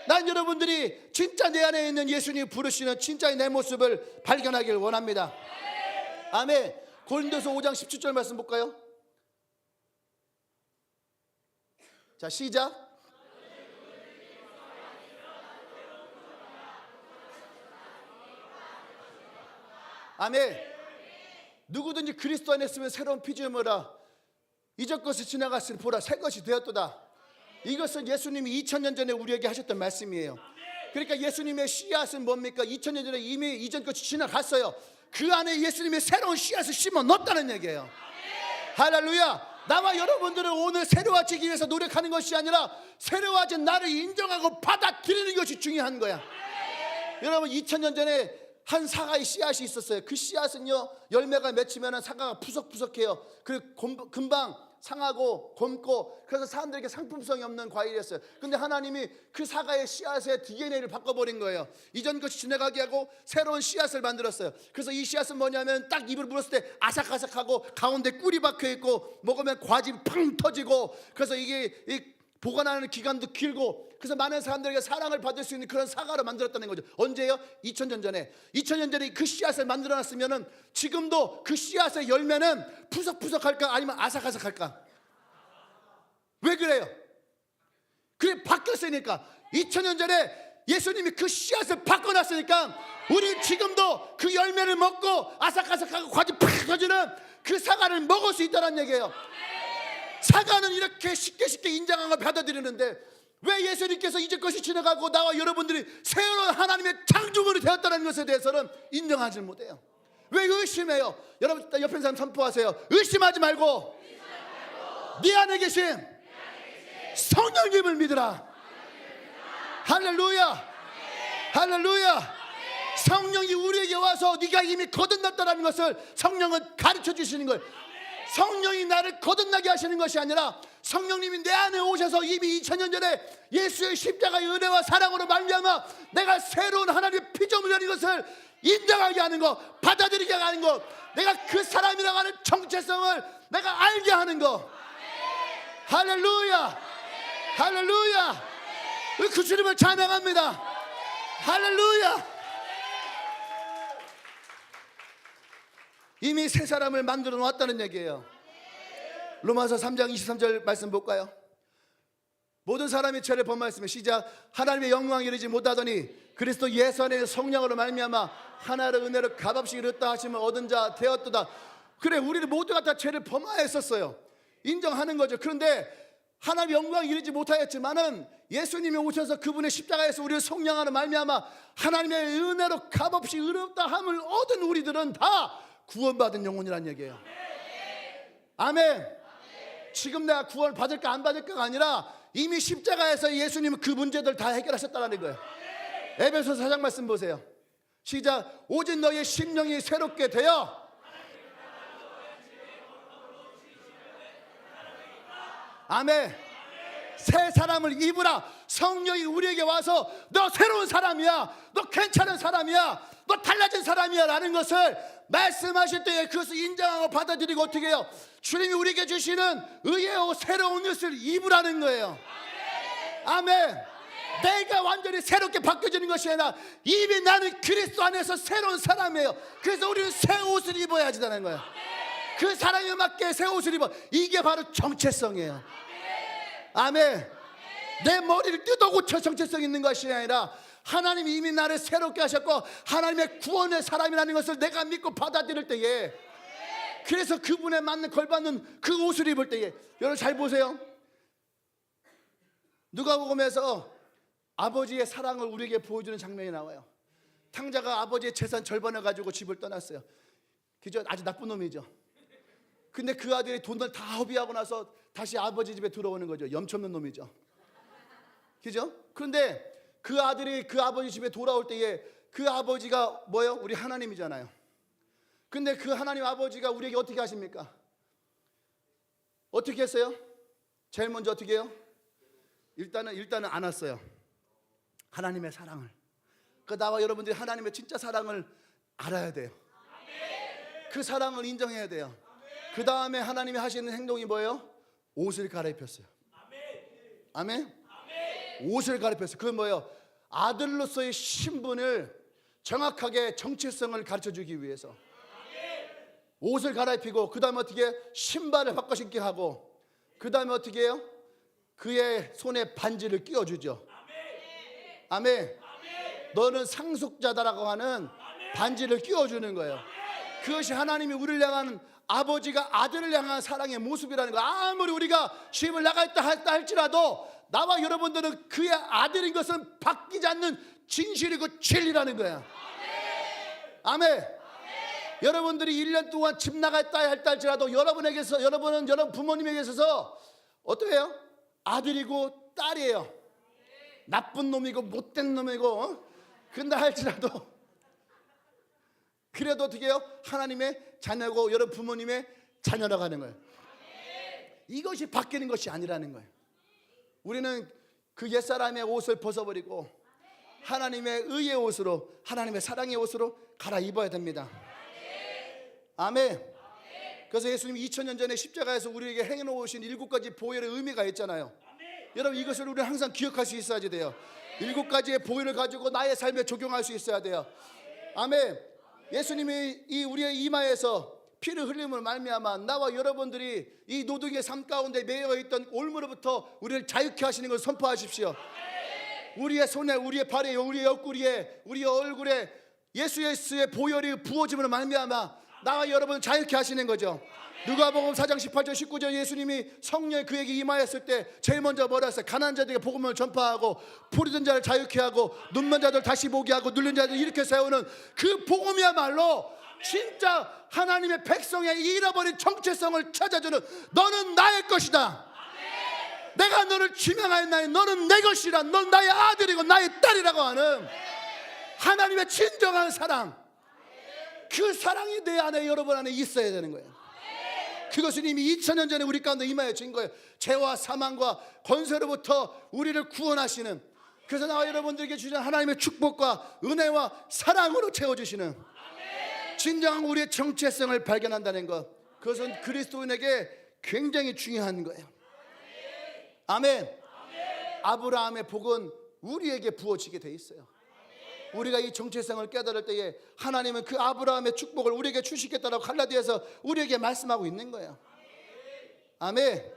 Speaker 1: 난 여러분들이 진짜 내 안에 있는 예수님이 부르시는 진짜의 내 모습을 발견하기를 원합니다. 아멘. 고린도서 5장 17절 말씀 볼까요? 자, 시작. 아멘. 누구든지 그리스도 안에 있으면 새로운 피조물이라. 이전 것이 지나갔으니 보라 새 것이 되었도다. 이것은 예수님이 2000년 전에 우리에게 하셨던 말씀이에요. 그러니까 예수님의 씨앗은 뭡니까? 2000년 전에 이미 이전 것이 지나갔어요. 그 안에 예수님의 새로운 씨앗을 심어 넣었다는 얘기예요. 할렐루야. 나와 여러분들은 오늘 새로워지기 위해서 노력하는 것이 아니라 새로워진 나를 인정하고 받아들이는 것이 중요한 거야. 여러분 2000년 전에 한 사과의 씨앗이 있었어요. 그 씨앗은요 열매가 맺히면 사과가 푸석푸석해요. 그리고 금방 상하고 곪고, 그래서 사람들에게 상품성이 없는 과일이었어요. 근데 하나님이 그 사과의 씨앗의 DNA를 바꿔버린 거예요. 이전 것이 지나가게 하고 새로운 씨앗을 만들었어요. 그래서 이 씨앗은 뭐냐면 딱 입을 물었을 때 아삭아삭하고 가운데 꿀이 박혀있고 먹으면 과즙이 팡 터지고, 그래서 이게 보관하는 기간도 길고, 그래서 많은 사람들에게 사랑을 받을 수 있는 그런 사과로 만들었다는 거죠. 언제요? 2000년 전에. 2000년 전에 그 씨앗을 만들어놨으면 지금도 그 씨앗의 열매는 푸석푸석할까 아니면 아삭아삭할까? 왜 그래요? 그게 바뀌었으니까. 2000년 전에 예수님이 그 씨앗을 바꿔놨으니까 우리 지금도 그 열매를 먹고 아삭아삭하고 과즙 팍 터지는 그 사과를 먹을 수 있다는 얘기예요. 사과는 이렇게 쉽게 인정하고 받아들이는데 왜 예수님께서 이제 것이 지나가고 나와 여러분들이 새로운 하나님의 창조물이 되었다는 것에 대해서는 인정하지 못해요? 왜 의심해요? 여러분 옆에 있는 사람 선포하세요. 의심하지 말고 네 안에 계신 성령님을 믿으라. 할렐루야, 할렐루야. 성령이 우리에게 와서 네가 이미 거듭났다는 것을 성령은 가르쳐 주시는 거예요. 성령이 나를 거듭나게 하시는 것이 아니라 성령님이 내 안에 오셔서 이미 2000년 전에 예수의 십자가의 은혜와 사랑으로 말미암아 내가 새로운 하나님의 피조물이라는 것을 인정하게 하는 것, 받아들이게 하는 것, 내가 그 사람이라고 하는 정체성을 내가 알게 하는 것. 할렐루야, 할렐루야. 그 주님을 찬양합니다. 할렐루야. 이미 새 사람을 만들어 놓았다는 얘기예요. 로마서 3장 23절 말씀 볼까요? 모든 사람이 죄를 범하였으며 시작. 하나님의 영광에 이르지 못하더니 그리스도 예수 안에 성령으로 말미암아 하나를 은혜로 값없이 이뤘다 하시면 얻은 자 되었도다. 그래, 우리는 모두가 다 죄를 범하였었어요. 인정하는 거죠. 그런데 하나님의 영광에 이르지 못하였지만은 예수님이 오셔서 그분의 십자가에서 우리를 성령으로 말미암아 하나님의 은혜로 값없이 이뤘다 함을 얻은 우리들은 다 구원받은 영혼이란 얘기예요. 아멘. 지금 내가 구원을 받을까 안 받을까가 아니라 이미 십자가에서 예수님은 그 문제들 다 해결하셨다는 거예요. 에베소서 4장 말씀 보세요. 시작. 오직 너의 심령이 새롭게 되어 아멘. 새 사람을 입으라. 성령이 우리에게 와서 너 새로운 사람이야, 너 괜찮은 사람이야, 너 달라진 사람이야 라는 것을 말씀하실 때에 그것을 인정하고 받아들이고 어떻게 해요? 주님이 우리에게 주시는 의의 새로운 옷을 입으라는 거예요. 아멘. 내가 완전히 새롭게 바뀌어지는 것이 아니라 이미 나는 그리스도 안에서 새로운 사람이에요. 그래서 우리는 새 옷을 입어야 하는 거예요. 그 사람에 맞게 새 옷을 입어. 이게 바로 정체성이에요. 아멘. 내 머리를 뜯어 고쳐 정체성 있는 것이 아니라 하나님이 이미 나를 새롭게 하셨고 하나님의 구원의 사람이라는 것을 내가 믿고 받아들일 때에, 그래서 그분에 맞는 걸받는 그 옷을 입을 때에, 여러분 잘 보세요. 누가복음에서 아버지의 사랑을 우리에게 보여주는 장면이 나와요. 탕자가 아버지의 재산 절반을 가지고 집을 떠났어요. 그죠? 아주 나쁜 놈이죠. 근데 그 아들이 돈을 다 허비하고 나서 다시 아버지 집에 들어오는 거죠. 염치 없는 놈이죠. 그죠? 그런데 그 아들이 그 아버지 집에 돌아올 때에 그 아버지가 뭐예요? 우리 하나님이잖아요. 근데 그 하나님 아버지가 우리에게 어떻게 하십니까? 어떻게 했어요? 제일 먼저 어떻게 해요? 일단은 안았어요. 하나님의 사랑을. 그 나와 여러분들이 하나님의 진짜 사랑을 알아야 돼요. 그 사랑을 인정해야 돼요. 그 다음에 하나님이 하시는 행동이 뭐예요? 옷을 갈아입혔어요. 아멘. 옷을 갈아입혔어요. 그건 뭐예요? 아들로서의 신분을 정확하게 정체성을 가르쳐주기 위해서 옷을 갈아입히고, 그 다음에 어떻게 신발을 바꿔 신게 하고, 그 다음에 어떻게 해요? 그의 손에 반지를 끼워주죠. 아멘. 너는 상속자다라고 하는 반지를 끼워주는 거예요. 그것이 하나님이 우리를 향하는, 아버지가 아들을 향한 사랑의 모습이라는 거. 아무리 우리가 시험을 나갔다 할지라도 나와 여러분들은 그의 아들인 것은 바뀌지 않는 진실이고 진리라는 거야. 아멘. 여러분들이 1년 동안 집 나갔다 할지라도 여러분은 여러분 부모님에게 있어서 어떠해요? 아들이고 딸이에요. 나쁜 놈이고 못된 놈이고 근데 할지라도 그래도 어떻게 해요? 하나님의 자녀고 여러분 부모님의 자녀라고 하는 거예요. 이것이 바뀌는 것이 아니라는 거예요. 우리는 그 옛사람의 옷을 벗어버리고 하나님의 의의 옷으로, 하나님의 사랑의 옷으로 갈아입어야 됩니다. 아멘. 그래서 예수님이 2000년 전에 십자가에서 우리에게 행해놓으신 7가지 보혈의 의미가 있잖아요. 여러분 이것을 우리는 항상 기억할 수 있어야 돼요. 7가지의 보혈을 가지고 나의 삶에 적용할 수 있어야 돼요. 아멘. 예수님이 이 우리의 이마에서 피를 흘림을 말미암아 나와 여러분들이 이 노동의 삶 가운데 매여 있던 올무로부터 우리를 자유케 하시는 것을 선포하십시오. 우리의 손에, 우리의 발에, 우리의 옆구리에, 우리의 얼굴에 예수의 보혈이 부어짐으로 말미암아 나와 여러분을 자유케 하시는 거죠. 누가복음 4장 18절 19절 예수님이 성령이 그에게 임하였을 때 제일 먼저 뭐라 했어요? 가난한 자들에게 복음을 전파하고 포로된 자를 자유케 하고 눈먼 자들 다시 보게 하고 눌린 자들 일으켜 세우는 그 복음이야말로 진짜 하나님의 백성의 잃어버린 정체성을 찾아주는 너는 나의 것이다. 내가 너를 지명하였나니 너는 내 것이라. 넌 나의 아들이고 나의 딸이라고 하는 하나님의 진정한 사랑, 그 사랑이 내 안에 여러분 안에 있어야 되는 거예요. 그것은 이미 2000년 전에 우리 가운데 임하여진 거예요. 죄와 사망과 권세로부터 우리를 구원하시는, 그래서 나와 여러분들에게 주신 하나님의 축복과 은혜와 사랑으로 채워주시는 진정한 우리의 정체성을 발견한다는 것, 그것은 그리스도인에게 굉장히 중요한 거예요. 아멘. 아브라함의 복은 우리에게 부어지게 돼 있어요. 우리가 이 정체성을 깨달을 때에 하나님은 그 아브라함의 축복을 우리에게 주시겠다라고 갈라디아서 우리에게 말씀하고 있는 거예요. 아멘.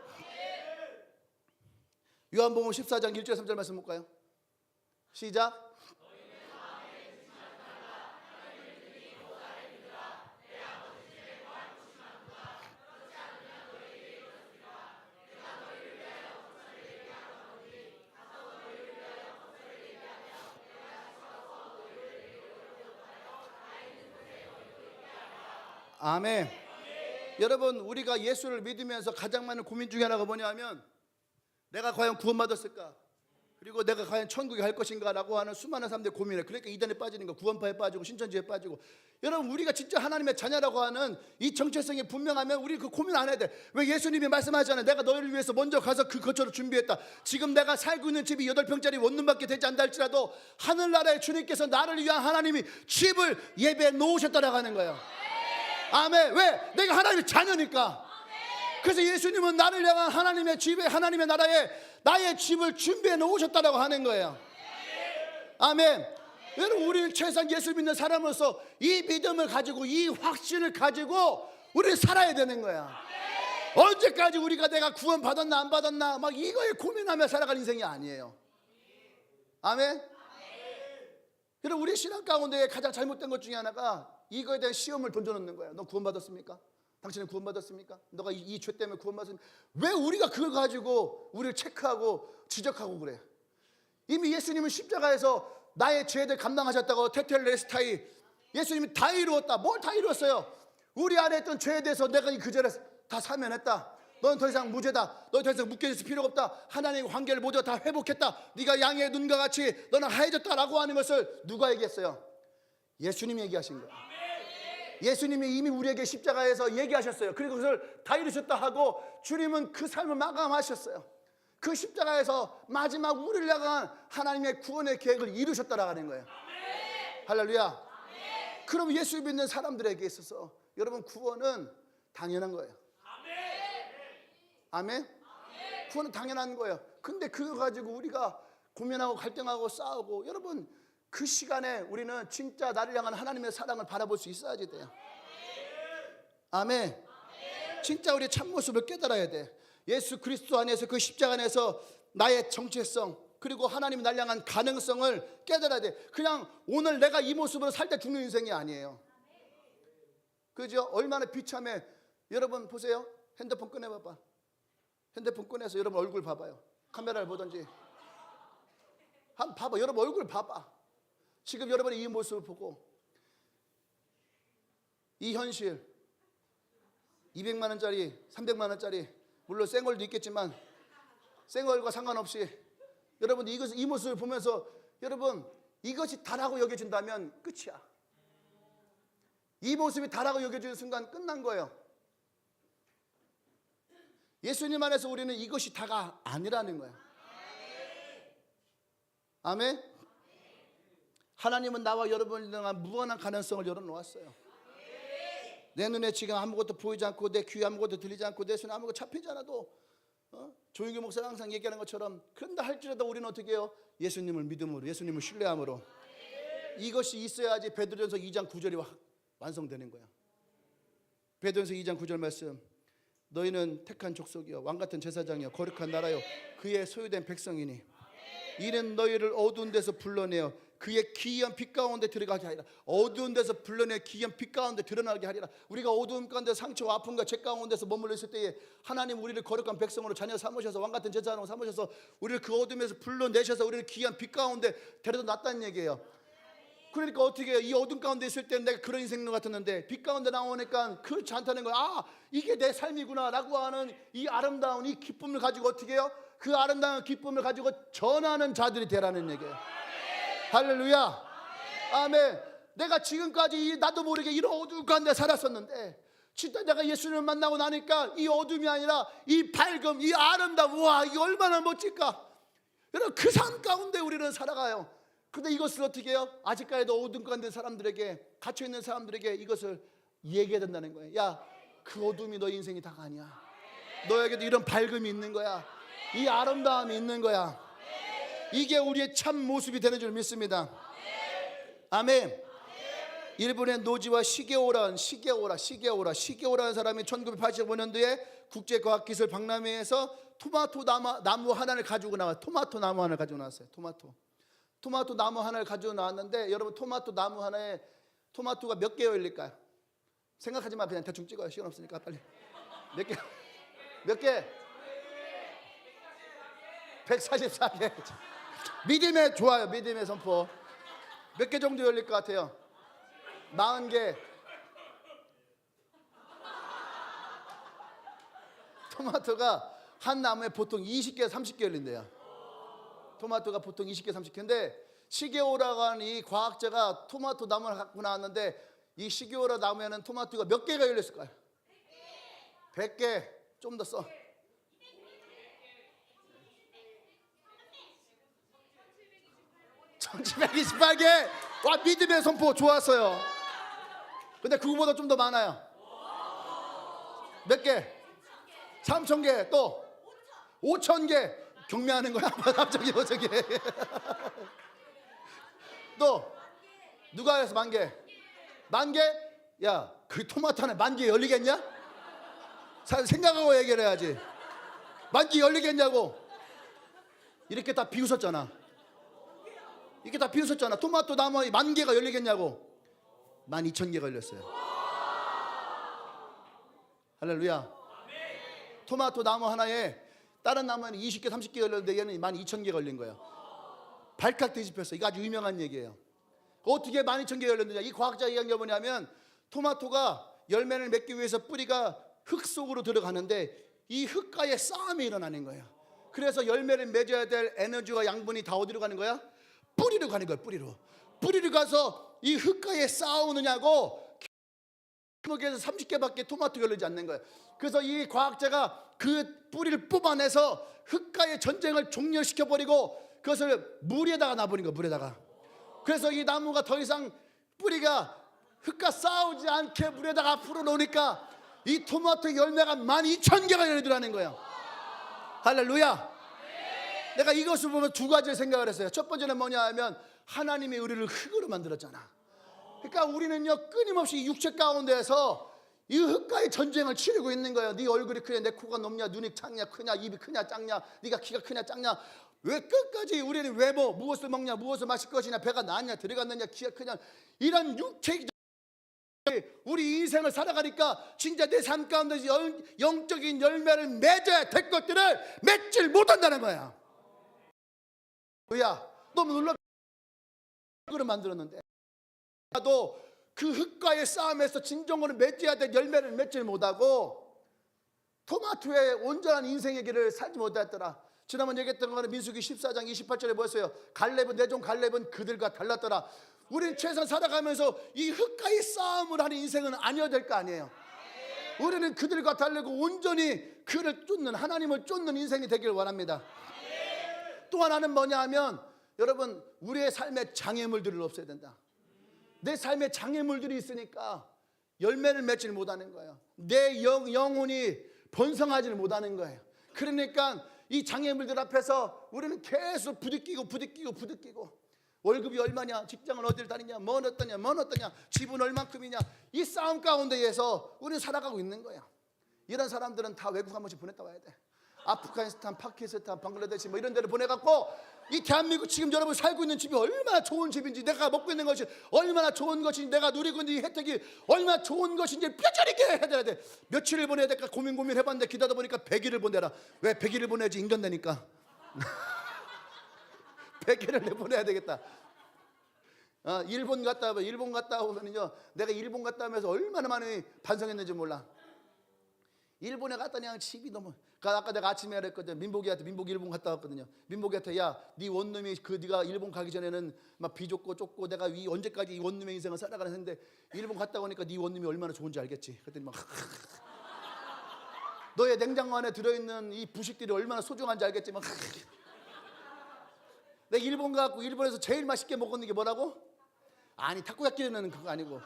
Speaker 1: 요한복음 14장 1절 3절 말씀 볼까요? 시작. 아멘. 여러분 우리가 예수를 믿으면서 가장 많은 고민 중에 하나가 뭐냐면 내가 과연 구원받았을까? 그리고 내가 과연 천국에 갈 것인가? 라고 하는 수많은 사람들이 고민해. 그러니까 이단에 빠지는 거, 구원파에 빠지고 신천지에 빠지고. 여러분 우리가 진짜 하나님의 자녀라고 하는 이 정체성이 분명하면 우리 그 고민 안 해야 돼. 왜? 예수님이 말씀하잖아요. 내가 너희를 위해서 먼저 가서 그 거처를 준비했다. 지금 내가 살고 있는 집이 8평짜리 원룸밖에 되지 않다 할지라도 하늘나라의 주님께서 나를 위한 하나님이 집을 예배해 놓으셨다라고 하는 거예요. 아멘. 왜? 내가 하나님의 자녀니까. 그래서 예수님은 나를 향한 하나님의 집에, 하나님의 나라에 나의 집을 준비해 놓으셨다라고 하는 거예요. 아멘. 여러분 우리는 최소한 예수 믿는 사람으로서 이 믿음을 가지고, 이 확신을 가지고 우리는 살아야 되는 거야. 언제까지 우리가 내가 구원 받았나 안 받았나 막 이거에 고민하며 살아갈 인생이 아니에요. 아멘. 여러분 우리 신앙 가운데 가장 잘못된 것 중에 하나가 이거에 대한 시험을 던져놓는 거예요. 너 구원받았습니까? 당신은 구원받았습니까? 너가 이 죄 때문에 구원받았습니까? 왜 우리가 그걸 가지고 우리를 체크하고 지적하고 그래? 이미 예수님은 십자가에서 나의 죄들 감당하셨다고. 테텔레스타이, 예수님이 다 이루었다. 뭘 다 이루었어요? 우리 안에 있던 죄에 대해서 내가 그 죄를 다 사면했다. 너는 더 이상 무죄다. 너는 더 이상 묶여있을 필요가 없다. 하나님의 관계를 모두 다 회복했다. 네가 양의 눈과 같이 너는 하얘졌다라고 하는 것을 누가 얘기했어요? 예수님이 얘기하신 거예요. 예수님이 이미 우리에게 십자가에서 얘기하셨어요. 그리고 그것을 다 이루셨다 하고 주님은 그 삶을 마감하셨어요. 그 십자가에서 마지막 우리를 향한 하나님의 구원의 계획을 이루셨다라고 하는 거예요. 할렐루야. 그럼 예수 믿는 사람들에게 있어서 여러분 구원은 당연한 거예요. 아멘. 구원은 당연한 거예요. 근데 그거 가지고 우리가 고민하고 갈등하고 싸우고, 여러분 그 시간에 우리는 진짜 나를 향한 하나님의 사랑을 바라볼 수 있어야지 돼요. 아멘. 진짜 우리의 참모습을 깨달아야 돼. 예수 그리스도 안에서, 그 십자가 안에서 나의 정체성, 그리고 하나님이 나를 향한 가능성을 깨달아야 돼. 그냥 오늘 내가 이 모습으로 살 때 죽는 인생이 아니에요. 그죠? 얼마나 비참해. 여러분 보세요. 핸드폰 꺼내봐봐. 핸드폰 꺼내서 여러분 얼굴 봐봐요. 카메라를 보든지 한번 봐봐. 여러분 얼굴 봐봐. 지금 여러분의 이 모습을 보고 이 현실 200만 원짜리 300만 원짜리 물론 생얼도 있겠지만 생얼과 상관없이 여러분 이 모습을 보면서 여러분 이것이 다라고 여겨진다면 끝이야. 이 모습이 다라고 여겨지는 순간 끝난 거예요. 예수님 안에서 우리는 이것이 다가 아니라는 거야. 아멘. 하나님은 나와 여러분을 향한 무한한 가능성을 열어놓았어요. 내 눈에 지금 아무것도 보이지 않고 내 귀에 아무것도 들리지 않고 내 손에 아무것도 잡히지 않아도 조용규 목사가 항상 얘기하는 것처럼 그런다 할지라도 우리는 어떻게 해요? 예수님을 믿음으로 예수님을 신뢰함으로 이것이 있어야지 베드로전서 2장 9절이 완성되는 거야. 베드로전서 2장 9절 말씀 너희는 택한 족속이요 왕같은 제사장이요 거룩한 나라요 그의 소유된 백성이니 이는 너희를 어두운 데서 불러내어 그의 기이한 빛 가운데 들어가게 하리라. 어두운 데서 불러내 기이한 빛 가운데 드러나게 하리라. 우리가 어두움 가운데 상처와 아픔과 죄 가운데서 머물러 있을 때에 하나님 우리를 거룩한 백성으로 자녀 삼으셔서 왕같은 제사장으로 삼으셔서 우리를 그 어둠에서 불러내셔서 우리를 기이한 빛 가운데 데려다 놨다는 얘기예요. 그러니까 어떻게 해요? 이 어둠 가운데 있을 때는 내가 그런 인생 같았는데 빛 가운데 나오니까 그렇지 않다는 거야. 아 이게 내 삶이구나 라고 하는 이 아름다운 이 기쁨을 가지고 어떻게 해요? 그 아름다운 기쁨을 가지고 전하는 자들이 되라는 얘기예요. 할렐루야. 아멘. 내가 지금까지 나도 모르게 이런 어두운 가운데 살았었는데 진짜 내가 예수님을 만나고 나니까 이 어둠이 아니라 이 밝음, 이 아름다움, 와 이게 얼마나 멋질까. 여러분 그 삶 가운데 우리는 살아가요. 근데 이것을 어떻게 해요? 아직까지도 어둠 가운데 사람들에게 갇혀있는 사람들에게 이것을 얘기해야 된다는 거예요. 야 그 어둠이 너 인생이 다가 아니야. 너에게도 이런 밝음이 있는 거야. 이 아름다움이 있는 거야. 이게 우리의 참 모습이 되는 줄 믿습니다. 아멘. 일본의 노지와 시게오라는 사람이 1985년도에 국제과학기술 박람회에서 토마토 나무 하나를 가지고 나왔어요. 토마토 나무 하나를 가지고 나왔어요. 토마토 나무 하나를 가지고 나왔는데 여러분 토마토 나무 하나에 토마토가 몇 개 열릴까요? 생각하지 마. 그냥 대충 찍어요. 시간 없으니까 빨리. 몇 개? 144개. 믿음의 좋아요. 믿음의 선포. 몇 개 정도 열릴 것 같아요? 40개. 토마토가 한 나무에 보통 20개, 30개 열린대요. 토마토가 보통 20개, 30개인데 시게오라고 하는 이 과학자가 토마토 나무를 갖고 나왔는데 이 시게오라 나무에는 토마토가 몇 개가 열렸을까요? 100개. 좀 더 써. 1728개. 와 믿음의 선포 좋았어요. 근데 그거보다 좀 더 많아요. 몇 개? 3000개. 또 5000개. 경매하는 거야? 갑자기 5000개. 또 누가 해서 10,000개? 10,000개? 야 그 토마토 하나 10,000개 열리겠냐? 생각하고 얘기를 해야지. 10,000개 열리겠냐고. 이렇게 다 비웃었잖아. 토마토 나무 10,000개가 열리겠냐고. 12,000개가 열렸어요. 할렐루야. 토마토 나무 하나에 다른 나무에는 20개 30개 열렸는데 얘는 12,000개 걸린 거예요. 발칵 뒤집혔어. 이거 아주 유명한 얘기예요. 어떻게 12,000개 열렸느냐. 이 과학자 이야기한 게 뭐냐면 토마토가 열매를 맺기 위해서 뿌리가 흙 속으로 들어가는데 이 흙과의 싸움이 일어나는 거예요. 그래서 열매를 맺어야 될 에너지와 양분이 다 어디로 가는 거야? 뿌리로 가는 거야. 뿌리로 가서 이 흙과의 싸우느냐고. 기에서 30개밖에 토마토 열리지 않는 거예요. 그래서 이 과학자가 그 뿌리를 뽑아내서 흙과의 전쟁을 종료시켜버리고 그것을 물에다가 놔버린 거예요. 물에다가. 그래서 이 나무가 더 이상 뿌리가 흙과 싸우지 않게 물에다가 앞으로 놓으니까 이 토마토 열매가 12,000개가 열리더라는 거예요. 할렐루야. 내가 이것을 보면 두 가지를 생각을 했어요. 첫 번째는 뭐냐 하면 하나님의 우리를 흙으로 만들었잖아. 그러니까 우리는요 끊임없이 육체 가운데에서 이 흙과의 전쟁을 치르고 있는 거예요. 네 얼굴이 크냐, 내 코가 높냐, 눈이 작냐, 크냐, 입이 크냐, 작냐, 네가 키가 크냐, 작냐. 왜 끝까지 우리는 외모, 무엇을 먹냐, 무엇을 마실 것이냐, 배가 나았냐, 들어갔느냐, 키가 크냐, 이런 육체적 우리 인생을 살아가니까 진짜 내 삶 가운데서 영적인 열매를 맺어야 될 것들을 맺질 못한다는 거야. 야, 너무 놀랍. 흙으로 만들었는데 나도 그 흙과의 싸움에서 진정으로 맺어야 될 열매를 맺지 못하고 토마토의 온전한 인생의 길을 살지 못했더라. 지난번 얘기했던 거는 민수기 14장 28절에 뭐였어요? 갈렙은 내 종 갈렙은 그들과 달랐더라. 우리는 최선 살아가면서 이 흙과의 싸움을 하는 인생은 아니어야 될 거 아니에요. 우리는 그들과 다르고 온전히 그를 쫓는, 하나님을 쫓는 인생이 되길 원합니다. 또 하나는 뭐냐 하면 여러분, 우리의 삶에 장애물들을 없애야 된다. 내 삶에 장애물들이 있으니까 열매를 맺지 못하는 거예요. 내 영혼이 번성하지 못하는 거예요. 그러니까 이 장애물들 앞에서 우리는 계속 부딪히고 월급이 얼마냐, 직장은 어디를 다니냐, 뭔 어떠냐, 집은 얼만큼이냐, 이 싸움 가운데에서 우리는 살아가고 있는 거야. 이런 사람들은 다 외국 한 번씩 보냈다 와야 돼. 아프가니스탄, 파키스탄, 방글라데시 뭐 이런 데를 보내갖고 이 대한민국 지금 여러분 살고 있는 집이 얼마나 좋은 집인지, 내가 먹고 있는 것이 얼마나 좋은 것인지, 내가 누리고 있는 이 혜택이 얼마나 좋은 것인지 뼈저리게 해줘야 돼. 며칠을 보내야 될까 고민해봤는데 기다다 보니까 100일을 보내라. 왜 100일을 보내야지? 인간되니까. 100일을 내보내야 되겠다. 일본 갔다 오면요, 내가 일본 갔다 오면서 얼마나 많이 반성했는지 몰라. 일본에 갔더니 그냥 집이 너무, 아까 내가 아침에 그랬거든. 민복이 일본 갔다 왔거든요. 민복이한테, 야, 네 원룸이 네가 일본 가기 전에는 막 비좁고 좁고 내가 언제까지 이 원룸의 인생을 살아가나 했는데 일본 갔다 오니까 네 원룸이 얼마나 좋은지 알겠지. 그랬더니 막 너의 냉장고 안에 들어있는 이 부식들이 얼마나 소중한지 알겠지. 막 내가 일본 가고 일본에서 제일 맛있게 먹었는 게 뭐라고? 아니, 타코야끼는 그거 아니고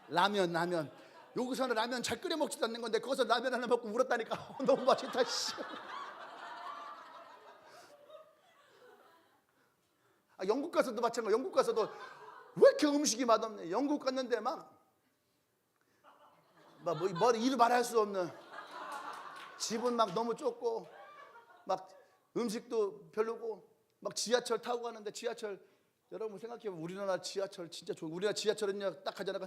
Speaker 1: 라면. 여기서는 라면 잘 끓여 먹지도 않는 건데 거기서 라면 하나 먹고 울었다니까. 너무 맛있다. 씨. 영국 가서도 마찬가지야. 영국 가서도 왜 이렇게 음식이 맛없네. 영국 갔는데 뭐 이루 말할 수 없는, 집은 막 너무 좁고 막 음식도 별로고, 막 지하철 타고 가는데, 지하철 여러분 생각해보면 우리나라 지하철 진짜 좋은, 우리나라 지하철은요 딱 가잖아,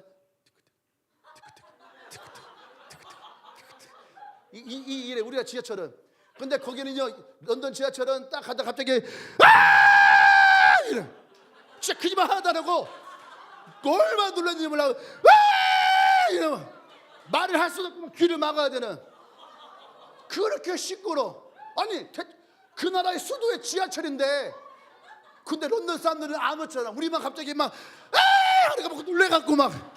Speaker 1: 이래 우리나라 지하철은. 근데 거기는요, 런던 지하철은 딱 가다 갑자기 이래, 진짜 그지만 하나도 안 하고 얼마나 놀랐는지 몰라. 이러면 말을 할 수도 없고 귀를 막아야 되는, 그렇게 시끄러. 아니, 그 나라의 수도의 지하철인데, 근데 런던 사람들은 아무렇잖아. 우리만 갑자기 막 하니까 막 놀래갖고 막.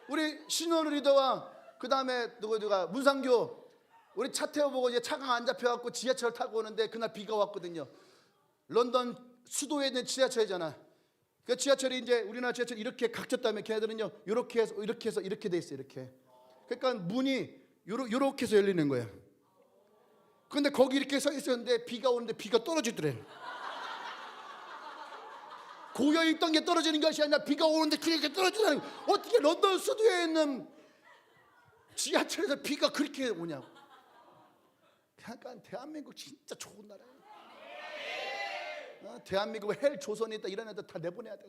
Speaker 1: 우리 신원 리더와 그 다음에 누가 문상교, 우리 차 태워보고 이제 차가 안 잡혀갖고 지하철 타고 오는데 그날 비가 왔거든요. 런던 수도에 있는 지하철이잖아. 그 지하철이 이제 우리나라 지하철 이렇게 각졌다면 걔네들은요 이렇게 해서 이렇게 돼 있어. 이렇게. 그러니까 문이 요렇게 해서 열리는 거야. 근데 거기 이렇게 서 있었는데 비가 오는데 비가 떨어지더래. 고여있던 게 떨어지는 것이 아니라 비가 오는데 그렇게 떨어지다는 거야. 어떻게 런던 수도에 있는 지하철에서 비가 그렇게 오냐고. 그러니까 대한민국 진짜 좋은 나라예요. 대한민국 헬 조선이 있다 이런 애들 다 내보내야 돼.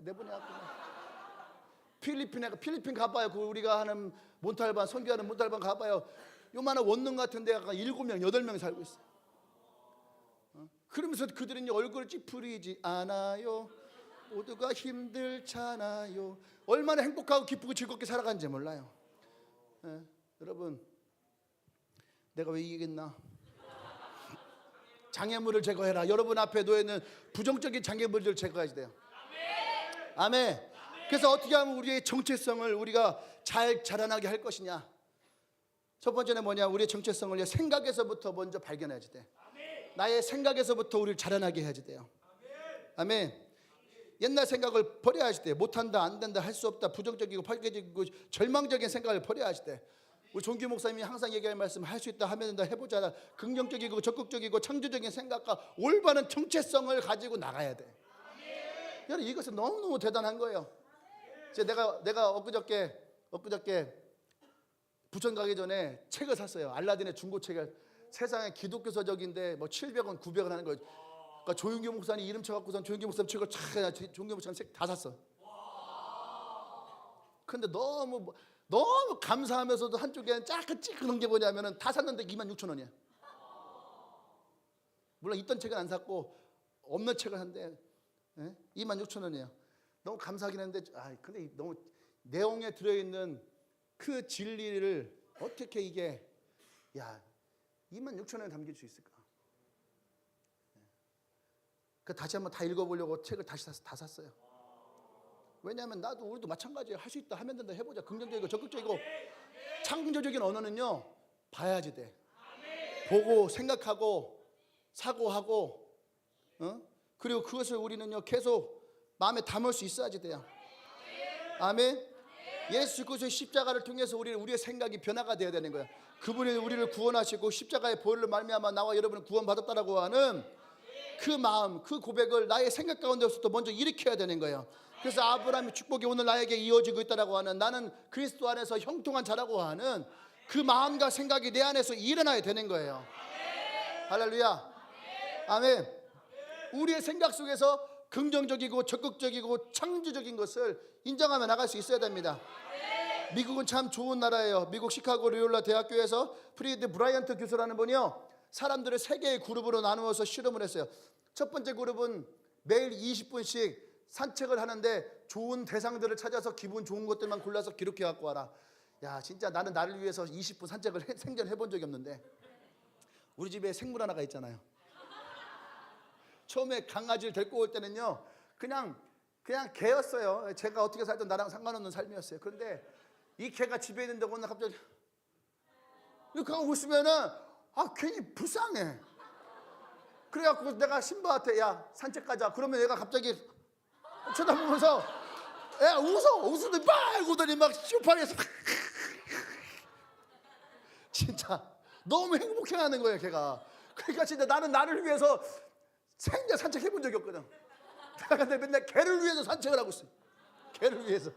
Speaker 1: 필리핀 가봐요. 우리가 하는 몬탈반, 선교하는 몬탈반 가봐요. 요만한 원룸 같은데 약간 7명, 8명 살고 있어. 그러면서 그들은 얼굴을 찌푸리지 않아요. 모두가 힘들잖아요. 얼마나 행복하고 기쁘고 즐겁게 살아가는지 몰라요. 여러분, 내가 왜 이기겠나? 장애물을 제거해라. 여러분 앞에 놓여있는 부정적인 장애물들을 제거해야 돼요. 아멘. 그래서 어떻게 하면 우리의 정체성을 우리가 잘 자라나게 할 것이냐? 첫 번째는 뭐냐? 우리의 정체성을 생각에서부터 먼저 발견해야지 돼. 나의 생각에서부터 우리를 자라나게 해야지 돼요. 아멘. 옛날 생각을 버려야지 돼. 못한다, 안 된다, 할 수 없다, 부정적이고 파괴적이고 절망적인 생각을 버려야지 돼. 우리 종규 목사님이 항상 얘기할 말씀, 할 수 있다, 하면 된다, 해보자. 긍정적이고 적극적이고 창조적인 생각과 올바른 정체성을 가지고 나가야 돼. 여러분, 이것은 너무너무 대단한 거예요. 내가 엊그저께 부천 가기 전에 책을 샀어요. 알라딘의 중고책을. 세상에 기독교 서적인데 뭐 700원, 900원 하는 거예요. 그러니까 조윤규 목사님 이름 쳐갖고선 조윤규 목사님 책을 조윤규 목사님 책 다 샀어. 근데 너무 감사하면서도 한쪽에는 찌끈한 게 뭐냐면은 다 샀는데 26,000원이야. 물론 있던 책은 안 샀고 없는 책을 샀는데 26,000원이에요. 너무 감사하긴 했는데 근데 너무 내용에 들어있는 그 진리를 어떻게 이게 26,000원에 담길 수 있을까? 그 다시 한번 다 읽어보려고 책을 다시 다 샀어요. 왜냐하면 우리도 마찬가지예요. 할 수 있다, 하면 된다, 해보자. 긍정적이고 적극적이고 창조적인 언어는요 봐야지 돼. 보고 생각하고 사고하고 그리고 그것을 우리는요 계속 마음에 담을 수 있어야지 돼요. 아멘. 예수 그리스도의 십자가를 통해서 우리의 생각이 변화가 되어야 되는 거예요. 그분이 우리를 구원하시고 십자가의 보혈로 말미암아 나와 여러분은 구원받았다라고 하는 그 마음, 그 고백을 나의 생각 가운데서부터 먼저 일으켜야 되는 거예요. 그래서 아브라함의 축복이 오늘 나에게 이어지고 있다라고 하는, 나는 그리스도 안에서 형통한 자라고 하는 그 마음과 생각이 내 안에서 일어나야 되는 거예요. 할렐루야. 아멘. 우리의 생각 속에서 긍정적이고 적극적이고 창조적인 것을 인정하며 나갈 수 있어야 됩니다. 미국은 참 좋은 나라예요. 미국 시카고 로열라 대학교에서 프리드 브라이언트 교수라는 분이요, 사람들을 3개의 그룹으로 나누어서 실험을 했어요. 첫 번째 그룹은 매일 20분씩 산책을 하는데 좋은 대상들을 찾아서 기분 좋은 것들만 골라서 기록해 갖고 와라. 진짜 나는 나를 위해서 20분 산책을 생전 해본 적이 없는데, 우리 집에 생물 하나가 있잖아요. 처음에 강아지를 데리고 올 때는요 그냥 개였어요. 제가 어떻게 살든 나랑 상관없는 삶이었어요. 그런데 이 개가 집에 있는데 어느 날 갑자기 이렇게 하고 있으면은 괜히 불쌍해. 그래갖고 내가 신바한테 산책 가자. 그러면 얘가 갑자기 쳐다보면서 웃으더니 막 웃더니 막 쇼파리에서 진짜 너무 행복해하는 거예요 걔가. 그러니까 진짜 나는 나를 위해서 생전 산책해본 적이 없거든. 근데 맨날 개를 위해서 산책을 하고 있어요. 개를 위해서.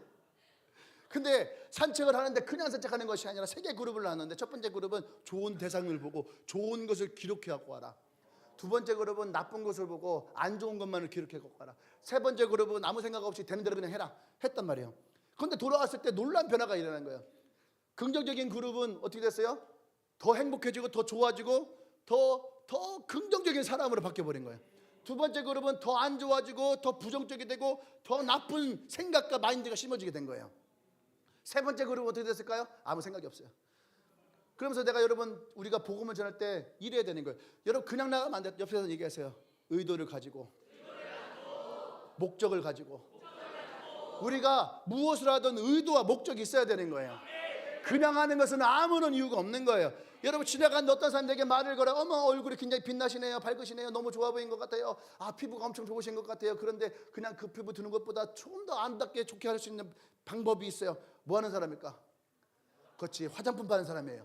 Speaker 1: 근데 산책을 하는데 그냥 산책하는 것이 아니라 3개 그룹을 나눴는데, 첫 번째 그룹은 좋은 대상을 보고 좋은 것을 기록해 갖고 와라. 두 번째 그룹은 나쁜 것을 보고 안 좋은 것만을 기록해 갖고 와라. 세 번째 그룹은 아무 생각 없이 되는 대로 그냥 해라 했단 말이에요. 그런데 돌아왔을 때 놀라운 변화가 일어난 거예요. 긍정적인 그룹은 어떻게 됐어요? 더 행복해지고 더 좋아지고 더 긍정적인 사람으로 바뀌어버린 거예요. 두 번째 그룹은 더 안 좋아지고 더 부정적이 되고 더 나쁜 생각과 마인드가 심어지게 된 거예요. 세 번째 그룹은 어떻게 됐을까요? 아무 생각이 없어요. 그러면서 내가 우리가 복음을 전할 때 이래야 되는 거예요. 여러분 그냥 나가면 안 돼요. 옆에서 얘기하세요. 의도를 가지고 목적을 가지고 우리가 무엇을 하든 의도와 목적이 있어야 되는 거예요. 그냥 하는 것은 아무런 이유가 없는 거예요. 여러분 지나가는데 어떤 사람이 내게 말을 걸어, 어머 얼굴이 굉장히 빛나시네요, 밝으시네요, 너무 좋아 보이는 것 같아요, 피부가 엄청 좋으신 것 같아요. 그런데 그냥 그 피부 드는 것보다 좀 더 아름답게 좋게 할 수 있는 방법이 있어요. 뭐 하는 사람일까? 그렇지, 화장품 바르는 사람이에요.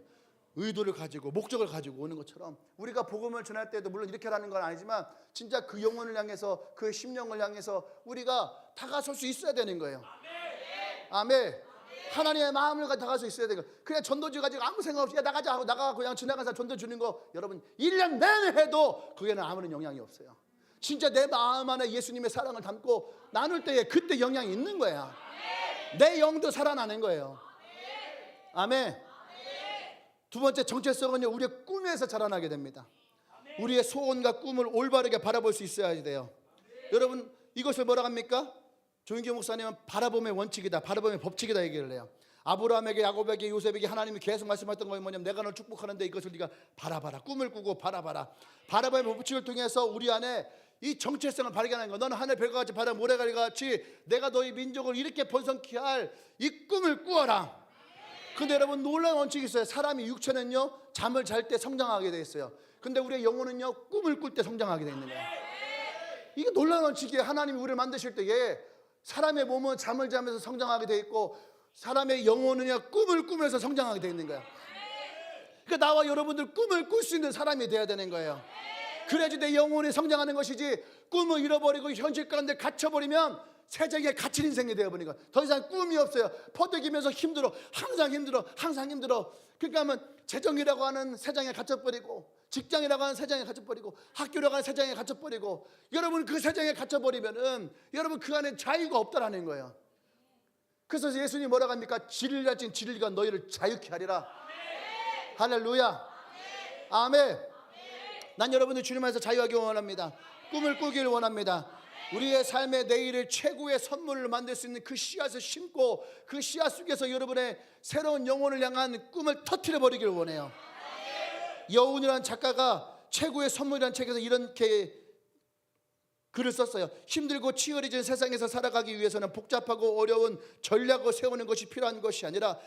Speaker 1: 의도를 가지고 목적을 가지고 오는 것처럼 우리가 복음을 전할 때도 물론 이렇게 하는 건 아니지만 진짜 그 영혼을 향해서, 그 심령을 향해서 우리가 다가설 수 있어야 되는 거예요. 아멘. 하나님의 마음을 가지고 다가설 수 있어야 되는 거예요. 그냥 전도지 가지고 아무 생각 없이 나가자 하고 나가고 그냥 지나간 사람 전도 주는 거, 여러분 1년 내내 해도 그게는 아무런 영향이 없어요. 진짜 내 마음 안에 예수님의 사랑을 담고 나눌 때에 그때 영향이 있는 거야. 내 영도 살아나는 거예요. 아멘. 두 번째 정체성은요, 우리의 꿈에서 자라나게 됩니다. 우리의 소원과 꿈을 올바르게 바라볼 수 있어야 돼요. 여러분 이것을 뭐라고 합니까? 조인규 목사님은 바라봄의 원칙이다, 바라봄의 법칙이다 얘기를 해요. 아브라함에게, 야곱에게, 요셉에게 하나님이 계속 말씀하셨던 건 뭐냐면, 내가 널 축복하는데 이것을 네가 바라봐라. 꿈을 꾸고 바라봐라. 바라봄의 법칙을 통해서 우리 안에 이 정체성을 발견하는 거. 너는 하늘 별과 같이 바다 모래가 같이 내가 너희 민족을 이렇게 번성케 할 이 꿈을 꾸어라. 근데 여러분 놀라운 원칙이 있어요. 사람이 육체는요 잠을 잘 때 성장하게 돼 있어요. 근데 우리의 영혼은요 꿈을 꿀 때 성장하게 돼 있는 거예요. 이게 놀라운 원칙이에요. 하나님이 우리를 만드실 때에 사람의 몸은 잠을 자면서 성장하게 돼 있고 사람의 영혼은요 꿈을 꾸면서 성장하게 돼 있는 거예요. 그러니까 나와 여러분들 꿈을 꿀 수 있는 사람이 돼야 되는 거예요. 그래야지 내 영혼이 성장하는 것이지, 꿈을 잃어버리고 현실 가운데 갇혀버리면 세상에 갇힌 인생이 되어버리는 거야. 더 이상 꿈이 없어요. 퍼득이면서 힘들어. 항상 힘들어. 그러니까 하면 재정이라고 하는 세상에 갇혀버리고, 직장이라고 하는 세상에 갇혀버리고, 학교라고 하는 세상에 갇혀버리고, 여러분 그 세상에 갇혀버리면은 여러분 그 안에 자유가 없다라는 거예요. 그래서 예수님이 뭐라고 합니까? 진리를 가진 진리가 너희를 자유케 하리라. 할렐루야. 아멘. 난 여러분들 주님 안에서 자유하기 원합니다. 꿈을 꾸길 원합니다. 우리의 삶의 내일을 최고의 선물을 만들 수 있는 그 씨앗을 심고 그 씨앗 속에서 여러분의 새로운 영혼을 향한 꿈을 터뜨려 버리기를 원해요. 여운이라는 작가가 최고의 선물이라는 책에서 이렇게 글을 썼어요. 힘들고 치열해진 세상에서 살아가기 위해서는 복잡하고 어려운 전략을 세우는 것이 필요한 것이 아니라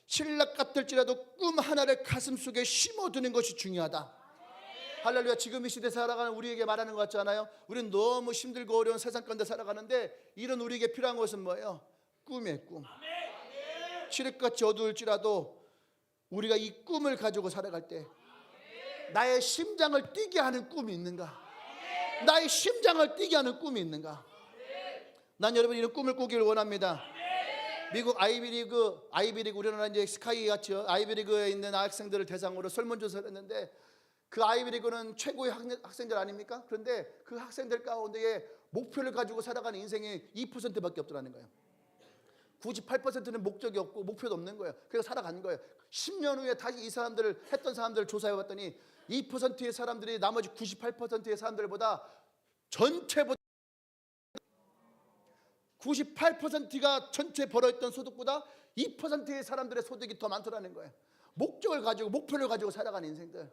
Speaker 1: 신락 같을지라도 꿈 하나를 가슴속에 심어두는 것이 중요하다. 할렐루야. 지금 이 시대에 살아가는 우리에게 말하는 것 같지 않아요? 우리는 너무 힘들고 어려운 세상 가운데 살아가는데 이런 우리에게 필요한 것은 뭐예요? 꿈이에요. 꿈. 칠흑같이 어두울지라도 우리가 이 꿈을 가지고 살아갈 때 나의 심장을 뛰게 하는 꿈이 있는가? 나의 심장을 뛰게 하는 꿈이 있는가? 난 여러분 이런 꿈을 꾸기를 원합니다. 미국 아이비리그 우리나라 이제 스카이 같죠. 아이비리그에 있는 학생들을 대상으로 설문조사를 했는데 그 아이비리그는 최고의 학생들 아닙니까? 그런데 그 학생들 가운데에 목표를 가지고 살아가는 인생이 2%밖에 없더라는 거예요. 98%는 목적이 없고 목표도 없는 거예요. 그래서 살아가는 거예요. 10년 후에 다시 이 사람들을 했던 사람들을 조사해 봤더니 2%의 사람들이 나머지 98%의 사람들보다 전체보다 98%가 전체 벌어있던 소득보다 2%의 사람들의 소득이 더 많더라는 거예요. 목적을 가지고 목표를 가지고 살아가는 인생들.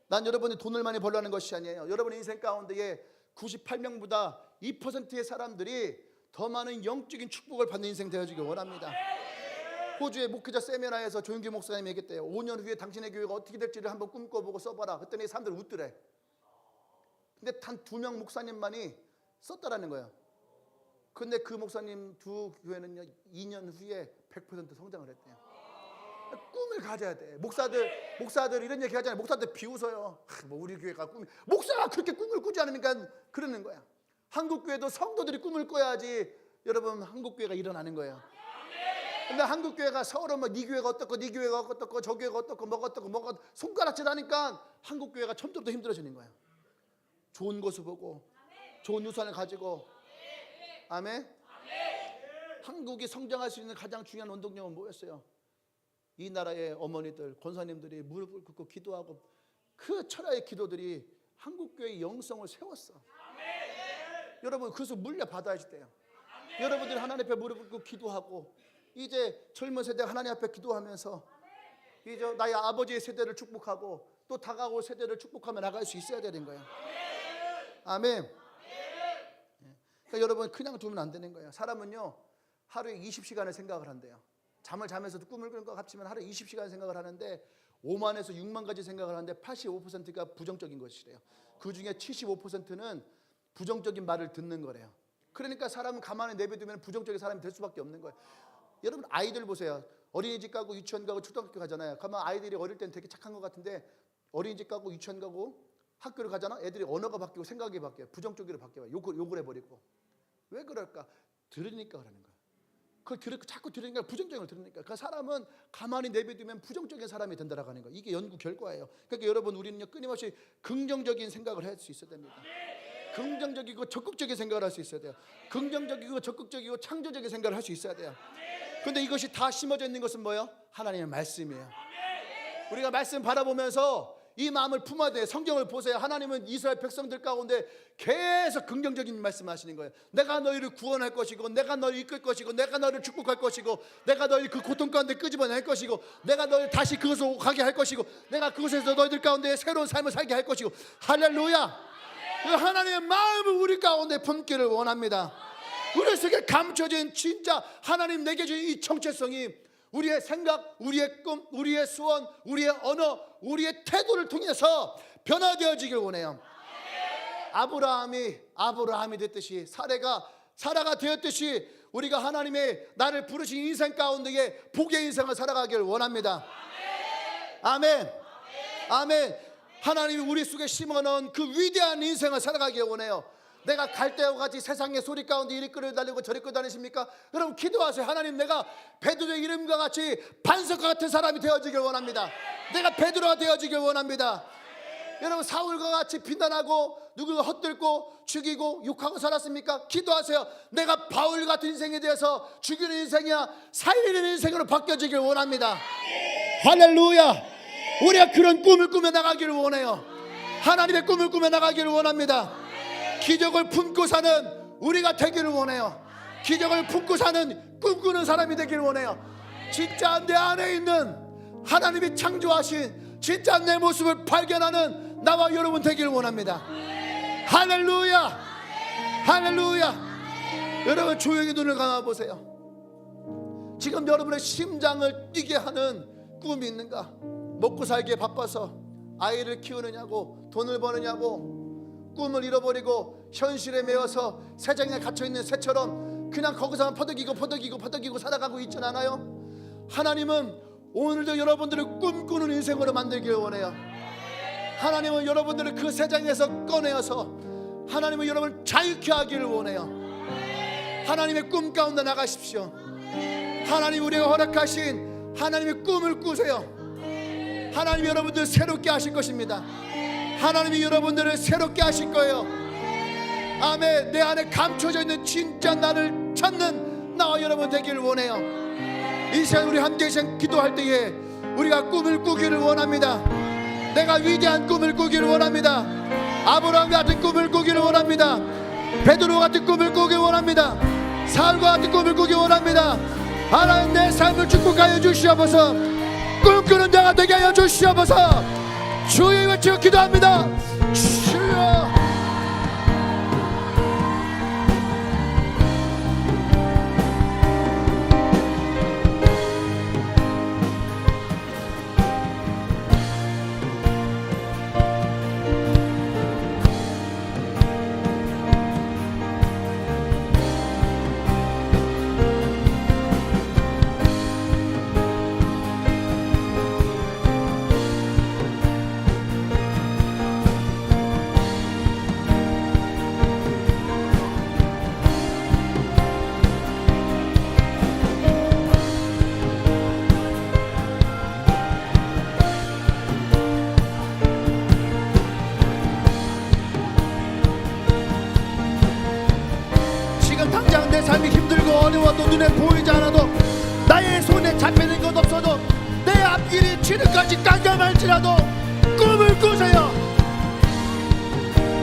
Speaker 1: 난 여러분이 돈을 많이 벌라는 것이 아니에요. 여러분의 인생 가운데에 98명보다 2%의 사람들이 더 많은 영적인 축복을 받는 인생 되어지길 원합니다. 호주의 목회자 세미나에서 조윤규 목사님이 얘기했대요. 5년 후에 당신의 교회가 어떻게 될지를 한번 꿈꿔보고 써봐라. 그랬더니 사람들 웃더래. 근데 단 2명 목사님만이 썼다라는 거예요. 근데 그 목사님 두 교회는요 2년 후에 100% 성장을 했대요. 꿈을 가져야 돼. 목사들 이런 얘기 하잖아요. 목사들 비웃어요. 뭐 우리 교회가 꿈이, 목사가 그렇게 꿈을 꾸지 않으니까 그러는 거야. 한국 교회도 성도들이 꿈을 꿔야지 여러분 한국 교회가 일어나는 거예요. 근데 한국 교회가 서로 뭐 네 교회가 어떻고 네 교회가 어떻고 저 교회가 어떻고 뭐가 어떻고 뭐가 손가락질 하니까 한국 교회가 점점 더 힘들어지는 거예요. 좋은 것을 보고 좋은 우산을 가지고. 아멘. 한국이 성장할 수 있는 가장 중요한 원동력은 뭐였어요? 이 나라의 어머니들, 권사님들이 무릎을 꿇고 기도하고 그 철야의 기도들이 한국교회의 영성을 세웠어. 여러분 그래서 물려받아야 돼요. 여러분들이 하나님 앞에 무릎 꿇고 기도하고 이제 젊은 세대가 하나님 앞에 기도하면서 이제 나의 아버지의 세대를 축복하고 또 다가올 세대를 축복하며 나갈 수 있어야 되는 거예요. 아멘. 그러니까 여러분 그냥 두면 안 되는 거예요. 사람은요 하루에 20시간을 생각을 한대요. 잠을 자면서도 꿈을 꾸는 것 같지만 하루에 20시간 생각을 하는데 5만에서 6만 가지 생각을 하는데 85%가 부정적인 것이래요. 그 중에 75%는 부정적인 말을 듣는 거래요. 그러니까 사람은 가만히 내버려두면 부정적인 사람이 될 수밖에 없는 거예요. 여러분 아이들 보세요. 어린이집 가고 유치원 가고 초등학교 가잖아요. 그러면 아이들이 어릴 때는 되게 착한 것 같은데 어린이집 가고 유치원 가고 학교를 가잖아. 애들이 언어가 바뀌고 생각이 바뀌어요. 부정적으로 바뀌어요. 욕을 해버리고. 왜 그럴까? 들으니까 그러는 거예요. 그걸 자꾸 들으니까 부정적인 걸 들으니까. 그 사람은 가만히 내버려두면 부정적인 사람이 된다라고 하는 거예요. 이게 연구 결과예요. 그러니까 여러분 우리는요 끊임없이 긍정적인 생각을 할 수 있어야 됩니다. 긍정적이고 적극적인 생각을 할 수 있어야 돼요. 긍정적이고 적극적이고 창조적인 생각을 할 수 있어야 돼요. 그런데 이것이 다 심어져 있는 것은 뭐예요? 하나님의 말씀이에요. 우리가 말씀 바라보면서 이 마음을 품어야 돼요. 성경을 보세요. 하나님은 이스라엘 백성들 가운데 계속 긍정적인 말씀하시는 거예요. 내가 너희를 구원할 것이고 내가 너희를 이끌 것이고 내가 너희를 축복할 것이고 내가 너희를 그 고통 가운데 끄집어낼 것이고 내가 너희를 다시 그것으로 가게 할 것이고 내가 그곳에서 너희들 가운데 새로운 삶을 살게 할 것이고. 할렐루야. 하나님의 마음을 우리 가운데 품기를 원합니다. 우리 속에 감춰진 진짜 하나님 내게 주신 이 정체성이 우리의 생각, 우리의 꿈, 우리의 소원, 우리의 언어, 우리의 태도를 통해서 변화되어지길 원해요. 아브라함이 됐듯이 사라가 되었듯이 우리가 하나님의 나를 부르신 인생 가운데에 복의 인생을 살아가길 원합니다. 아멘. 아멘. 하나님이 우리 속에 심어놓은 그 위대한 인생을 살아가길 원해요. 내가 갈대와 같이 세상의 소리 가운데 이리 끌어다니고 저리 끌어다니십니까? 여러분 기도하세요. 하나님 내가 베드로의 이름과 같이 반석과 같은 사람이 되어지길 원합니다. 내가 베드로가 되어지길 원합니다. 여러분 사울과 같이 비난하고 누구를 헛들고 죽이고 욕하고 살았습니까? 기도하세요. 내가 바울 같은 인생에 대해서 죽이는 인생이야 살리는 인생으로 바뀌어지길 원합니다. 할렐루야. 우리가 그런 꿈을 꾸며 나가기를 원해요. 하나님의 꿈을 꾸며 나가기를 원합니다. 기적을 품고 사는 우리가 되기를 원해요. 기적을 품고 사는 꿈꾸는 사람이 되기를 원해요. 진짜 내 안에 있는 하나님이 창조하신 진짜 내 모습을 발견하는 나와 여러분 되기를 원합니다. 할렐루야, 할렐루야. 여러분 조용히 눈을 감아보세요. 지금 여러분의 심장을 뛰게 하는 꿈이 있는가? 먹고 살기에 바빠서 아이를 키우느냐고, 돈을 버느냐고, 꿈을 잃어버리고 현실에 매여서 새장에 갇혀있는 새처럼 그냥 거기서만 퍼덕이고 살아가고 있진 않아요? 하나님은 오늘도 여러분들을 꿈꾸는 인생으로 만들기를 원해요. 하나님은 여러분들을 그 새장에서 꺼내어서 하나님은 여러분을 자유케 하기를 원해요. 하나님의 꿈 가운데 나가십시오. 하나님 우리가 허락하신 하나님의 꿈을 꾸세요. 하나님이 여러분들을 새롭게 하실 것입니다. 하나님이 여러분들을 새롭게 하실 거예요. 아멘. 내 안에 감춰져 있는 진짜 나를 찾는 나와 여러분 되기를 원해요. 이 시간 우리 함께 기도할 때에 우리가 꿈을 꾸기를 원합니다. 내가 위대한 꿈을 꾸기를 원합니다. 아브라함 같은 꿈을 꾸기를 원합니다. 베드로 같은 꿈을 꾸기를 원합니다. 사울과 같은 꿈을 꾸기 원합니다. 하나님 내 삶을 축복하여 주시옵소서. 꿈꾸는 자가 되게 하여 주시옵소서. 주의 외쳐 기도합니다. 주여. 삶이 힘들고 어려워도 눈에 보이지 않아도 나의 손에 잡히는 것 없어도 내 앞길이 지름까지 깜깜할지라도 꿈을 꾸세요.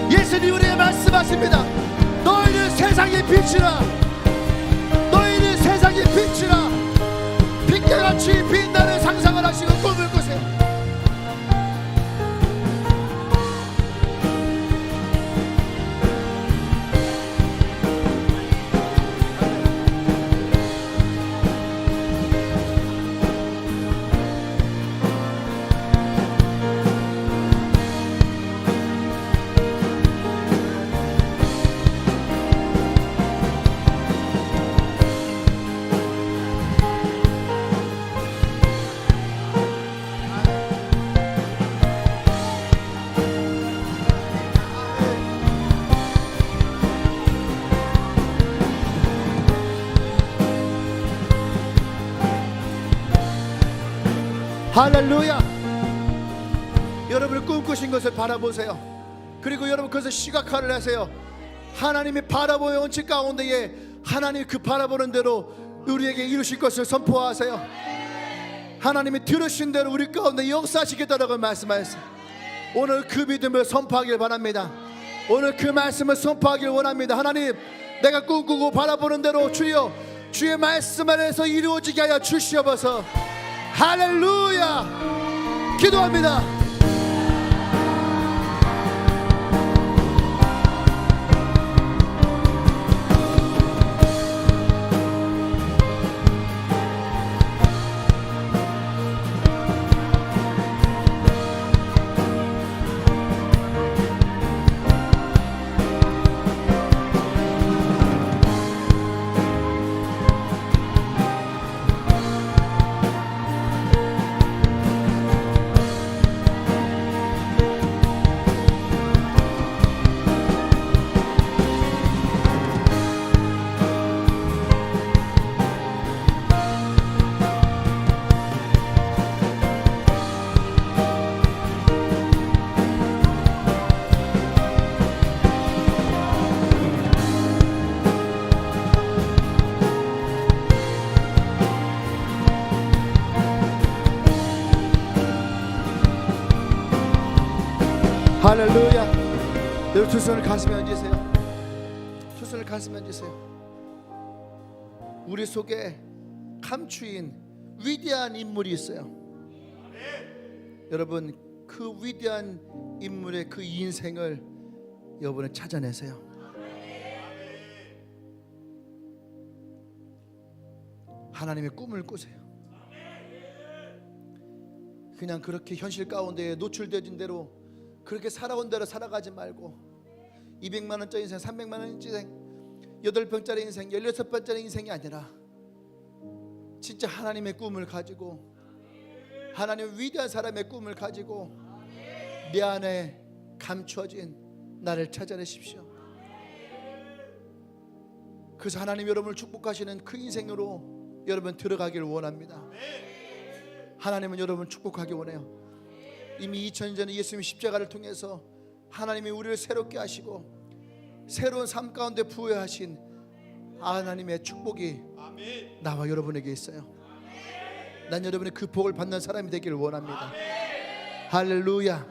Speaker 1: 예수님 우리에게 말씀하십니다. 너희는 세상의 빛이라. 너희는 세상의 빛이라. 빛과같이 빛나는 상상을 하시고 꿈을 꾸세요. 할렐루야. 여러분을 꿈꾸신 것을 바라보세요. 그리고 여러분 그것을 시각화를 하세요. 하나님이 바라보의 원칙 가운데에 하나님이 그 바라보는 대로 우리에게 이루실 것을 선포하세요. 하나님이 들으신 대로 우리 가운데 역사하시겠다라고 말씀하셨어요. 오늘 그 믿음을 선포하길 바랍니다. 오늘 그 말씀을 선포하길 원합니다. 하나님 내가 꿈꾸고 바라보는 대로 주여 주의 말씀 안에서 이루어지게 하여 주시옵소서. 할렐루야. 기도합니다. 할렐루야. 여러분 두 손을 가슴에 얹으세요. 손을 가슴에 얹으세요. 우리 속에 감추인 위대한 인물이 있어요. 여러분, 그 위대한 인물의 그 인생을 여러분은 찾아내세요. 하나님의 꿈을 꾸세요. 그냥 그렇게 현실 가운데 노출되어진 대로 그렇게 살아온 대로 살아가지 말고 200만 원짜리 인생, 300만 원 인생, 8병짜리 인생, 16번짜리 인생이 아니라 진짜 하나님의 꿈을 가지고, 하나님의 위대한 사람의 꿈을 가지고 내 안에 감추어진 나를 찾아내십시오. 그래서 하나님 여러분을 축복하시는 그 인생으로 여러분 들어가기를 원합니다. 하나님은 여러분을 축복하기 원해요. 이미 2000년 전에 예수님 십자가를 통해서 하나님이 우리를 새롭게 하시고 새로운 삶 가운데 부여하신 하나님의 축복이 나와 여러분에게 있어요. 난 여러분의 그 복을 받는 사람이 되기를 원합니다. 할렐루야,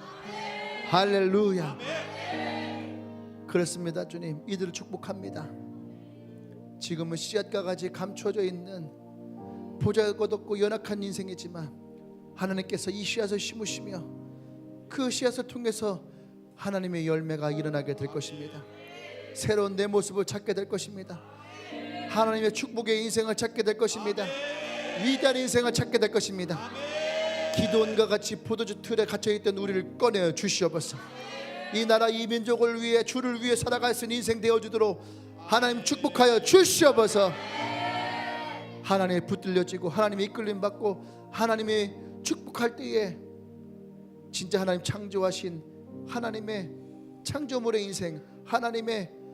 Speaker 1: 할렐루야. 그렇습니다. 주님, 이들을 축복합니다. 지금은 씨앗과 같이 감춰져 있는 보잘것없고 연약한 인생이지만 하나님께서 이 씨앗을 심으시며 그 씨앗을 통해서 하나님의 열매가 일어나게 될 것입니다. 새로운 내 모습을 찾게 될 것입니다. 하나님의 축복의 인생을 찾게 될 것입니다. 위대한 인생을 찾게 될 것입니다. 기도원과 같이 포도주 틀에 갇혀있던 우리를 꺼내어 주시옵소서. 이 나라 이 민족을 위해 주를 위해 살아갈 수 있는 인생 되어주도록 하나님 축복하여 주시옵소서. 하나님의 붙들려지고 하나님의 이끌림 받고 하나님의 축복할 때에 진짜 하나님 창조하신 하나님의 창조물의 인생, 하나님의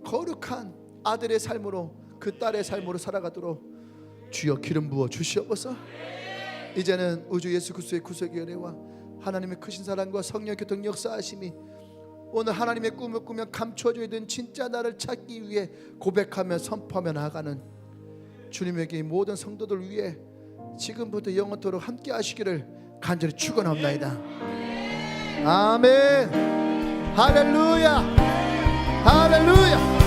Speaker 1: 거룩한 아들의 삶으로, 그 딸의 삶으로 살아가도록 주여 기름 부어 주시옵소서. 이제는 우주 예수 그리스도의 구속의 은혜와 하나님의 크신 사랑과 성령의 교통 역사하심이 오늘 하나님의 꿈을 꾸며 감춰져 있는 진짜 나를 찾기 위해 고백하며 선포하며 나아가는 주님에게 이 모든 성도들 위해 지금부터 영원토록 함께 하시기를 간절히 축원합나이다. 아멘. 할렐루야, 할렐루야.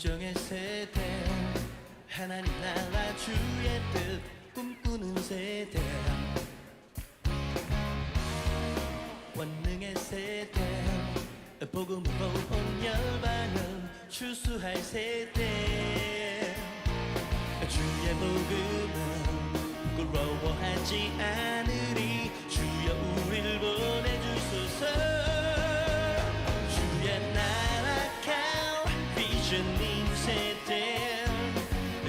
Speaker 2: 열정의 세대 하나님 나라 주의 뜻 꿈꾸는 세대 권능의 세대 복음으로 온 열방을 추수할 세대 주의 복음은 부끄러워하지 않으리 주여 우리를 보내주소서 주의 나라 비전님 세대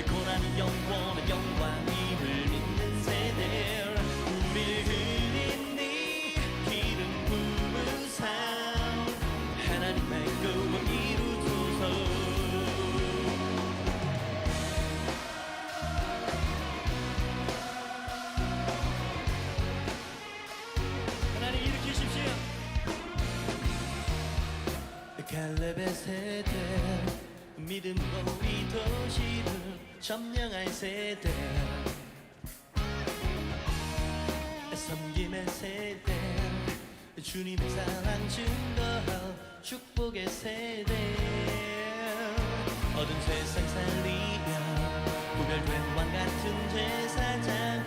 Speaker 2: 고난이 영원한 영광임을 믿는 세대 우리를 그린 네 기름 부은 삶 하나님의 꿈을 이루소서 하나님 일으키십시오 갈렙의 세대 믿음으로 이 도시를 점령할 세대 섬김의 세대 주님의 사랑 증거할 축복의 세대 어두운 세상 살리며 구별된 왕 같은 제사장